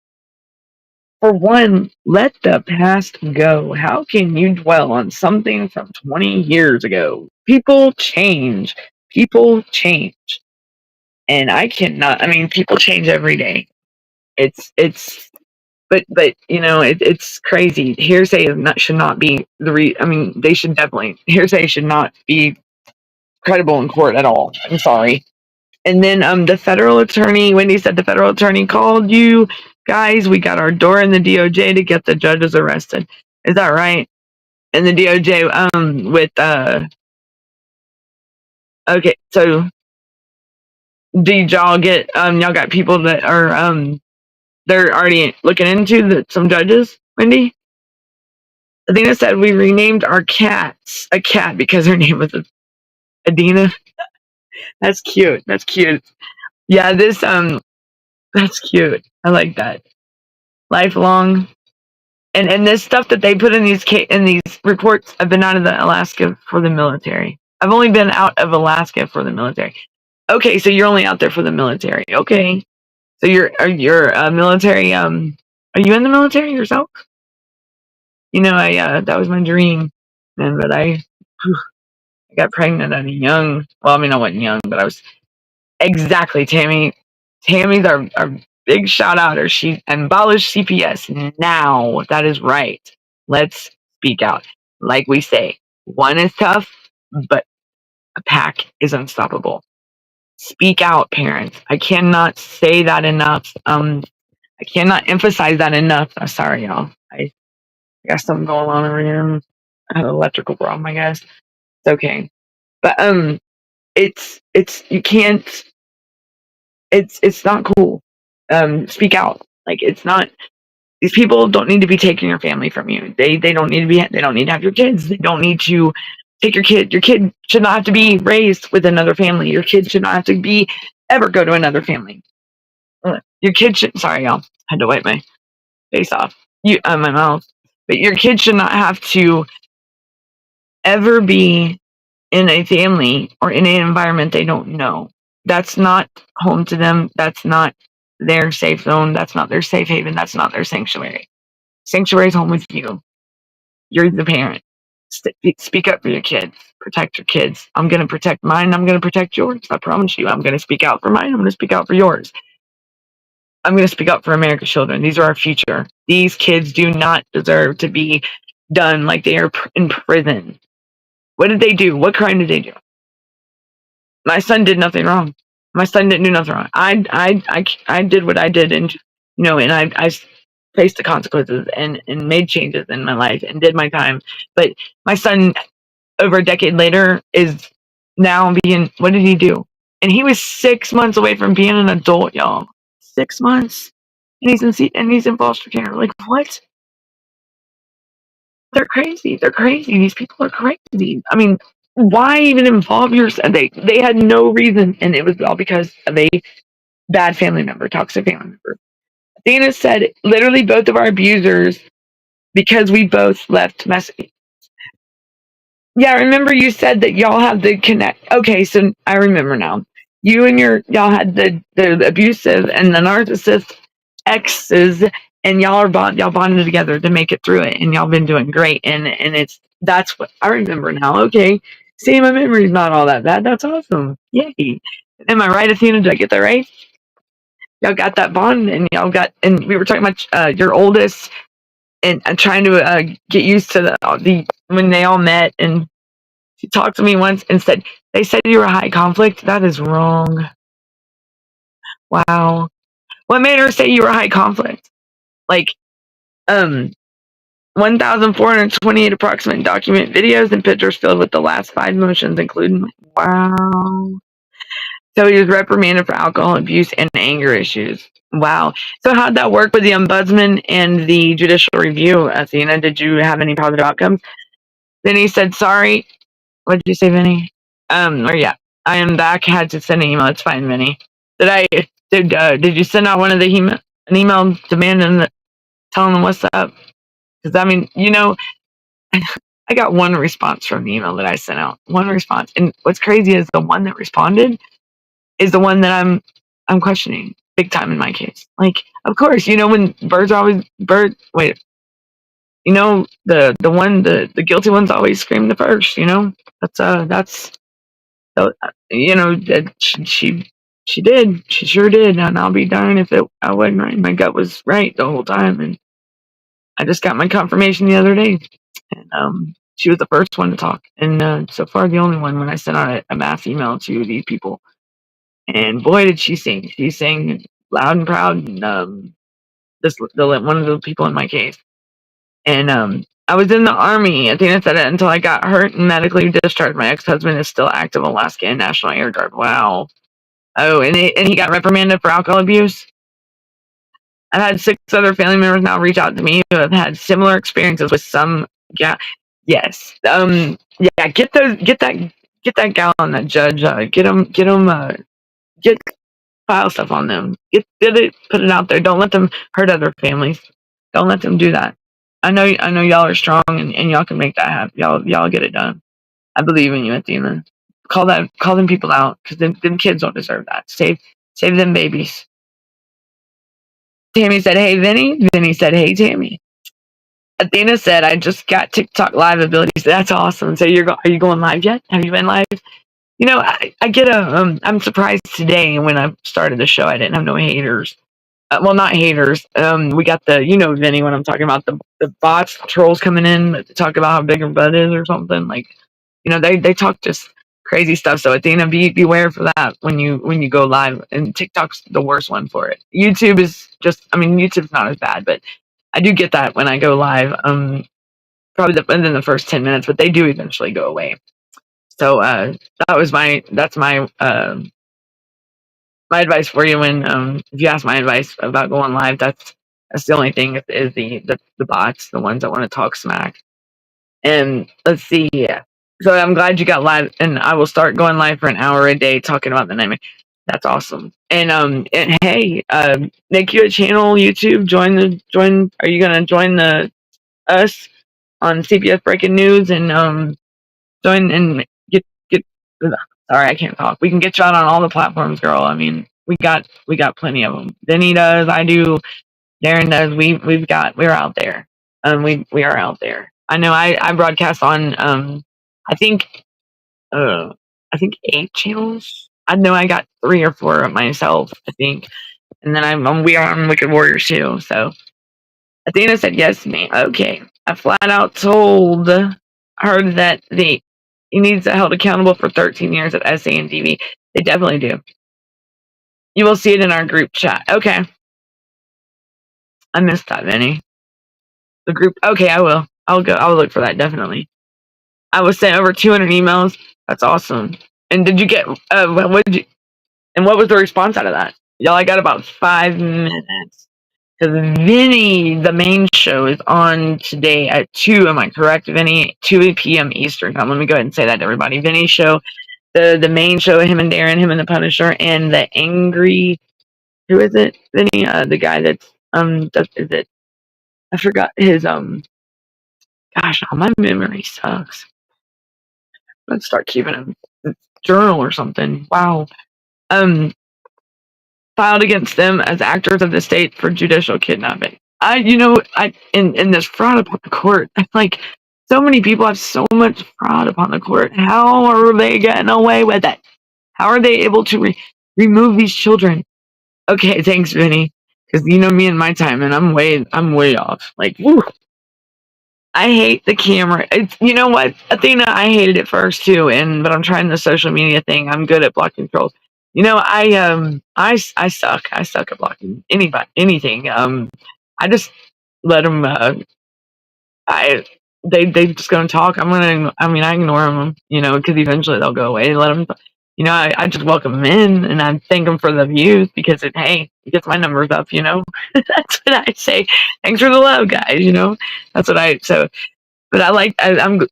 for one, let the past go. How can you dwell on something from 20 years ago? People change. People change. And I mean, people change every day. But it's crazy. Hearsay should not be I mean, hearsay should not be credible in court at all. I'm sorry. And then the federal attorney, Wendy said the federal attorney called you guys. We got our door in the DOJ to get the judges arrested. Is that right? And the DOJ with okay, so did y'all get y'all got people that are they're already looking into some judges, Wendy? Adina said we renamed our cats a cat because her name was Adina. That's cute. That's cute. Yeah, that's cute. I like that. Lifelong. And this stuff that they put in these reports, I've been out of Alaska for the military. I've only been out of Alaska for the military. Okay, so you're only out there for the military. Okay. So you're military are you in the military yourself? That was my dream. And but I got pregnant at a young, well, I mean, I wasn't young, but I was. Exactly, Tammy. Tammy's our big shout outer. She abolished CPS now. That is right. Let's speak out. Like we say, one is tough, but a pack is unstoppable. Speak out, parents. I cannot say that enough. I cannot emphasize that enough. I'm sorry, y'all. I got something going on over here. I have an electrical problem, I guess. It's okay. But it's you can't, it's not cool. Speak out. Like, it's not, these people don't need to be taking your family from you. They don't need to have your kids. They don't need to take your kid. Your kid should not have to be raised with another family. Your kid should not have to ever go to another family. Your kid should, sorry y'all, had to wipe my face off. My mouth. But your kid should not have to ever be in a family or in an environment they don't know. That's not home to them. That's not their safe zone. That's not their safe haven. That's not their sanctuary. Sanctuary is home with you. You're the parent. Speak up for your kids. Protect your kids. I'm going to protect mine. I'm going to protect yours. I promise you. I'm going to speak out for mine. I'm going to speak out for yours. I'm going to speak up for America's children. These are our future. These kids do not deserve to be done like they are in prison. What did they do? What crime did they do? My son did nothing wrong. My son didn't do nothing wrong. I did what I did, and and I faced the consequences and made changes in my life and did my time. But my son, over a decade later, is now being, what did he do? And he was 6 months away from being an adult, y'all. 6 months. and he's in foster care. Like, what? They're crazy. They're crazy. These people are crazy. I mean, why even involve yourself? They had no reason, and it was all because of a bad family member, toxic family member. Dana said, literally, both of our abusers, because we both left messages. Yeah, I remember you said that y'all have the connect. Okay, so I remember now. You and y'all had the abusive and the narcissist exes, and y'all bonded together to make it through it, and y'all been doing great. And that's what I remember now. Okay, see, my memory's not all that bad. That's awesome. Yay! Am I right, Athena? Did I get that right? Y'all got that bond, and and we were talking about your oldest, and trying to get used to the when they all met. And she talked to me once and said, they said you were high conflict. That is wrong. Wow. What made her say you were high conflict? Like, 1,428 approximate document videos and pictures filled with the last 5 motions, including, wow. So he was reprimanded for alcohol abuse and anger issues. Wow. So how'd that work with the ombudsman and the judicial review, Athena? Did you have any positive outcomes? Then he said, sorry. What did you say, Vinny? Or yeah, I am back. Had to send an email. It's fine, Vinny. Did you send out an email demanding telling them what's up? Because I mean, I got one response from the email that I sent out. One response, and what's crazy is the one that responded is the one that I'm questioning big time in my case. Like, of course, when birds are always bird. Wait, the guilty ones always scream the first. That's that she did. She sure did, and I'll be darned if I wasn't right. My gut was right the whole time, and I just got my confirmation the other day. And she was the first one to talk, and so far the only one when I sent out a mass email to these people. And boy, did she sing! She sang loud and proud. And one of the people in my case, and I was in the army. I think I said it until I got hurt and medically discharged. My ex-husband is still active Alaska and National Air Guard. Wow. Oh, and he got reprimanded for alcohol abuse. I've had 6 other family members now reach out to me who have had similar experiences with some. Yeah, yes. Yeah. Get that gal on that judge. Get file stuff on them. Put it out there. Don't let them hurt other families. Don't let them do that. I know y'all are strong, and y'all can make that happen. Y'all get it done. I believe in you, Athena. Call them people out, because them kids don't deserve that. Save them babies. Tammy said, "Hey, Vinny." Vinny said, "Hey, Tammy." Athena said, "I just got TikTok live abilities." That's awesome. So are you going live yet? Have you been live? I get I'm surprised today when I started the show, I didn't have no haters. Well, not haters. We got Vinny, when I'm talking about the bots, trolls coming in to talk about how big her butt is or something. Like, they talk just crazy stuff. So Athena, beware for that when you go live. And TikTok's the worst one for it. YouTube is YouTube's not as bad, but I do get that when I go live. Probably within the first 10 minutes, but they do eventually go away. So that's my my advice for you. When if you ask my advice about going live, that's the only thing is the bots, the ones that want to talk smack. And let's see. So I'm glad you got live, and I will start going live for an hour a day talking about the nightmare. That's awesome. And hey, make you a channel YouTube. Join. Are you gonna join us on CBS Breaking News and join and get? Sorry, I can't talk. We can get you out on all the platforms, girl. I mean, we got plenty of them. Denny does. I do. Darren does. We're out there. We are out there. I know. I broadcast on I think uh I think 8 channels. I know I got 3 or 4 of myself, I think, and then we are on Wicked Warriors too. So Athena said yes to me. Okay, I flat out told her that he needs to be held accountable for 13 years at SA and TV. They definitely do. You will see it in our group chat. Okay. I missed that, Vinny. The group. Okay, I will. I'll look for that, definitely. I was sent over 200 emails. That's awesome. And did you get, what was the response out of that? Y'all, I got about 5 minutes. Because Vinny, the main show, is on today at 2. Am I correct, Vinny? 2 p.m. Eastern time. Let me go ahead and say that to everybody. Vinny's show, the main show, him and Darren, him and the Punisher, and the angry. Who is it, Vinny? The guy that's is it? I forgot his Gosh, oh, my memory sucks. Let's start keeping a journal or something. Wow. Filed against them as actors of the state for judicial kidnapping. In this fraud upon the court, like, so many people have so much fraud upon the court. How are they getting away with it? How are they able to remove these children? Okay, thanks, Vinny, because you know me and my time, and I'm way off. Like, woo. I hate the camera. You know what, Athena? I hated it first too, but I'm trying the social media thing. I'm good at blocking trolls. I suck. I suck at blocking anything. I just let them. They just gonna talk. I ignore them. Because eventually they'll go away. Let them. I just welcome them in, and I thank them for the views because it gets my numbers up. That's what I say. Thanks for the love, guys. That's what I so. But I'm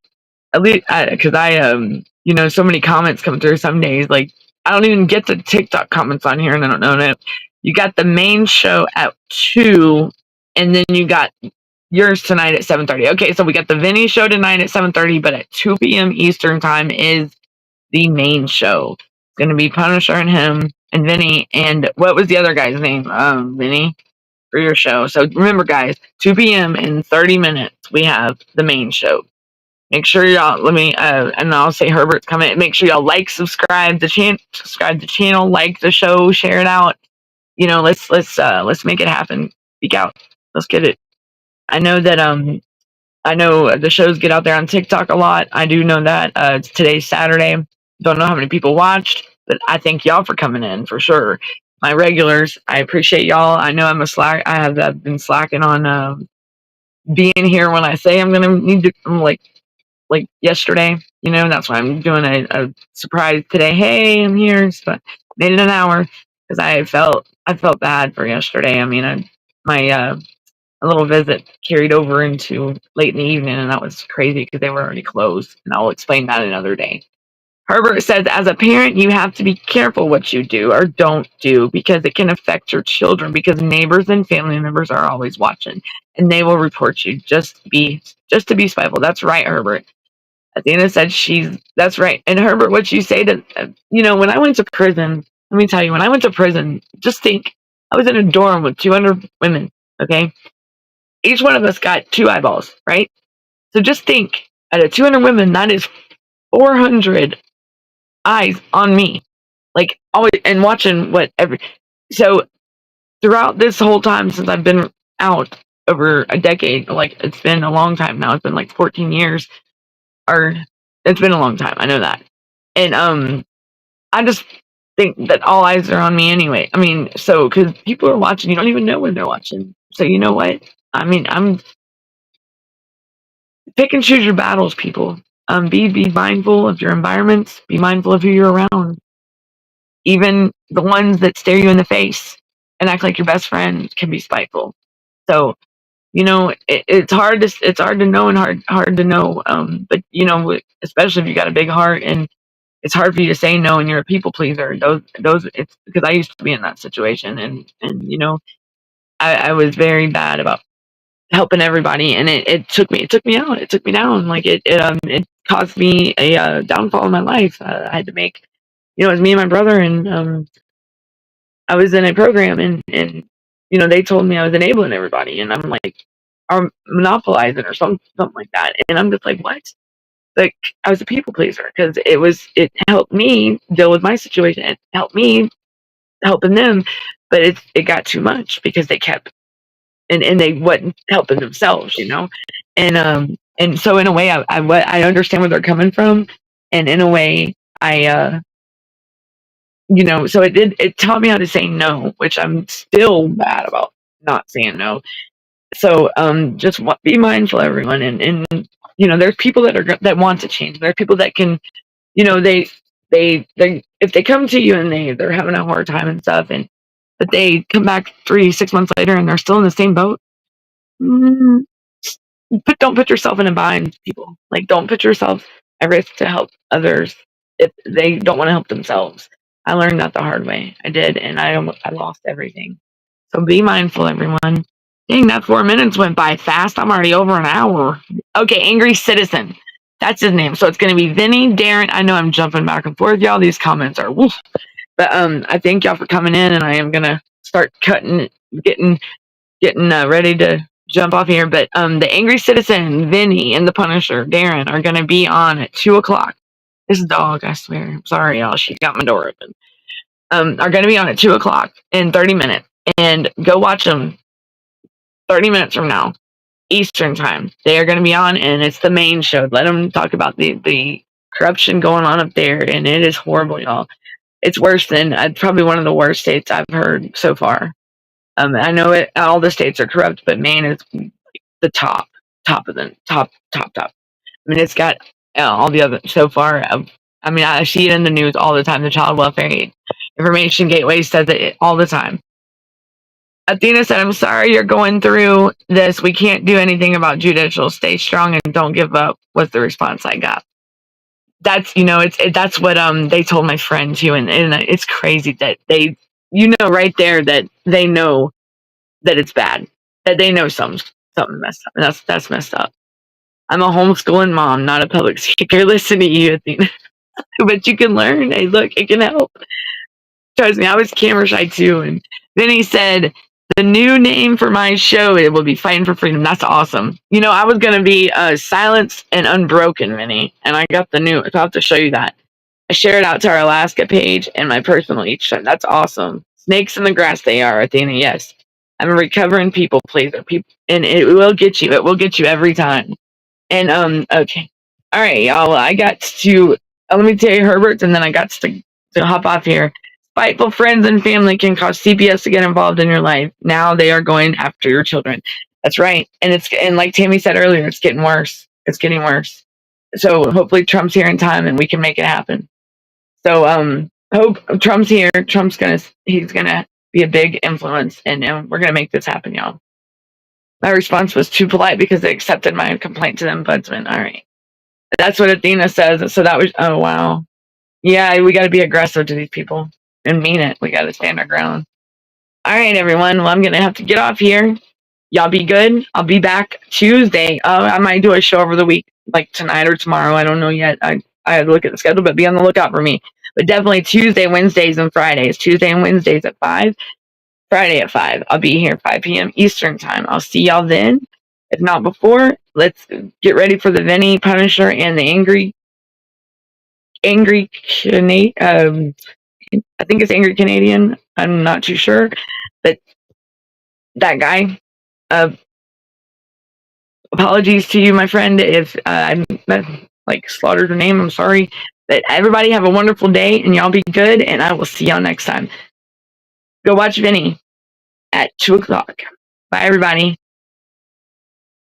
at least because so many comments come through some days. Like, I don't even get the TikTok comments on here, and I don't know it. You got the main show at 2, and then you got yours tonight at 7:30. Okay, so we got the Vinny show tonight at 7:30, but at 2 p.m. Eastern time is the main show. It's gonna be Punisher and him and Vinny, and what was the other guy's name? Vinny, for your show. So remember, guys, 2 p.m. in 30 minutes we have the main show. Make sure y'all and I'll say Herbert's coming. Make sure y'all subscribe the channel, like the show, share it out. Let's make it happen. Speak out. Let's get it. I know that I know the shows get out there on TikTok a lot. I do know that today's Saturday. Don't know how many people watched, but I thank y'all for coming in for sure. My regulars, I appreciate y'all. I know I've been slacking on being here when I say I'm gonna need to. I'm like yesterday, that's why I'm doing a surprise today. Hey, I'm here. So made it an hour because I felt bad for yesterday. My a little visit carried over into late in the evening, and that was crazy because they were already closed. And I'll explain that another day. Herbert says, as a parent, you have to be careful what you do or don't do because it can affect your children because neighbors and family members are always watching and they will report you just to be spiteful. That's right, Herbert. Athena said that's right. And Herbert, what you say to, when I went to prison, let me tell you, when I went to prison, just think, I was in a dorm with 200 women, okay? Each one of us got 2 eyeballs, right? So just think, out of 200 women, that is 400 eyes on me. Like, always, and watching so throughout this whole time since I've been out over a decade, like, it's been a long time now. It's been like 14 years. Or it's been a long time. I know that. And I just think that all eyes are on me anyway. So because people are watching, you don't even know when they're watching. So you know what? I'm pick and choose your battles, people. Be mindful of your environments. Be mindful of who you're around. Even the ones that stare you in the face and act like your best friend can be spiteful. So it's hard to know and hard to know. But especially if you got a big heart and it's hard for you to say no and you're a people pleaser. Those it's because I used to be in that situation and I was very bad about helping everybody and it took me out. It took me down. Like it caused me a downfall in my life. I had to make it was me and my brother and I was in a program and they told me I was enabling everybody and I'm like or monopolizing or something like that. And I'm just like, what? Like, I was a people pleaser because it helped me deal with my situation. It helped me helping them, but it got too much because they kept and they wasn't helping themselves, and so in a way I understand where they're coming from, and in a way I so it taught me how to say no, which I'm still bad about not saying no. So just be mindful, everyone, and there's people that want to change. There are people that can, they if they come to you and they're having a hard time and stuff, and but they come back 3-6 months later and they're still in the same boat. But don't put yourself in a bind, people. Like, don't put yourself at risk to help others if they don't want to help themselves. I learned that the hard way. I did, and I lost everything. So be mindful, everyone. Dang, that 4 minutes went by fast. I'm already over an hour. Okay, Angry Citizen. That's his name. So it's going to be Vinny, Darren. I know I'm jumping back and forth, y'all. These comments are woof. But I thank y'all for coming in, and I am going to start cutting, getting ready to jump off here. But the Angry Citizen, Vinny, and the Punisher, Darren, are going to be on at 2 o'clock. This dog, I swear. I'm sorry, y'all. She got my door open. Are going to be on at 2 o'clock in 30 minutes. And go watch them 30 minutes from now, Eastern time. They are going to be on, and it's the main show. Let them talk about the corruption going on up there, and it is horrible, y'all. It's worse than, probably one of the worst states I've heard so far. I know all the states are corrupt, but Maine is the top of the top. I mean, it's got all the other so far. I mean, I see it in the news all the time. The Child Welfare Information Gateway says it all the time. Athena said, I'm sorry you're going through this. We can't do anything about judicial. Stay strong and don't give up, was the response I got. That's, that's what they told my friend too. And it's crazy that they, right there that they know that it's bad, that they know something messed up. And that's messed up. I'm a homeschooling mom, not a public speaker. Listen to you, Athena. But you can learn. Hey, look, it can help. Trust me, I was camera shy too. And then he said, the new name for my show, it will be Fighting for Freedom. That's awesome. I was going to be Silenced and Unbroken, Vinny. And I got the new, so I'll have to show you that. I share it out to our Alaska page and my personal each time. That's awesome. Snakes in the grass, they are, Athena, yes. I'm a recovering people pleaser. And it will get you. It will get you every time. And, okay. All right, y'all. I got to, let me tell you Herbert's, and then I got to hop off here. Spiteful friends and family can cause CPS to get involved in your life. Now they are going after your children. That's right. And like Tammy said earlier, it's getting worse. It's getting worse. So hopefully Trump's here in time and we can make it happen. So hope Trump's here. He's gonna be a big influence, and we're gonna make this happen, y'all. My response was too polite because they accepted my complaint to the ombudsman. All right. That's what Athena says. So that was, oh wow. Yeah, we gotta be aggressive to these people and mean it. We gotta stand our ground. All right, everyone. Well, I'm gonna have to get off here. Y'all be good. I'll be back Tuesday. I might do a show over the week, like tonight or tomorrow. I don't know yet. I have to look at the schedule, but be on the lookout for me. But definitely Tuesday, Wednesdays, and Fridays. Tuesday and Wednesdays at 5. Friday at 5. I'll be here 5 p.m. Eastern time. I'll see y'all then. If not before, let's get ready for the Vinny, Punisher, and the Angry Canadian. I think it's Angry Canadian. I'm not too sure, but that guy. Apologies to you, my friend, if I slaughtered your name. I'm sorry. But everybody have a wonderful day, and y'all be good, and I will see y'all next time. Go watch Vinny at 2 o'clock. Bye, everybody.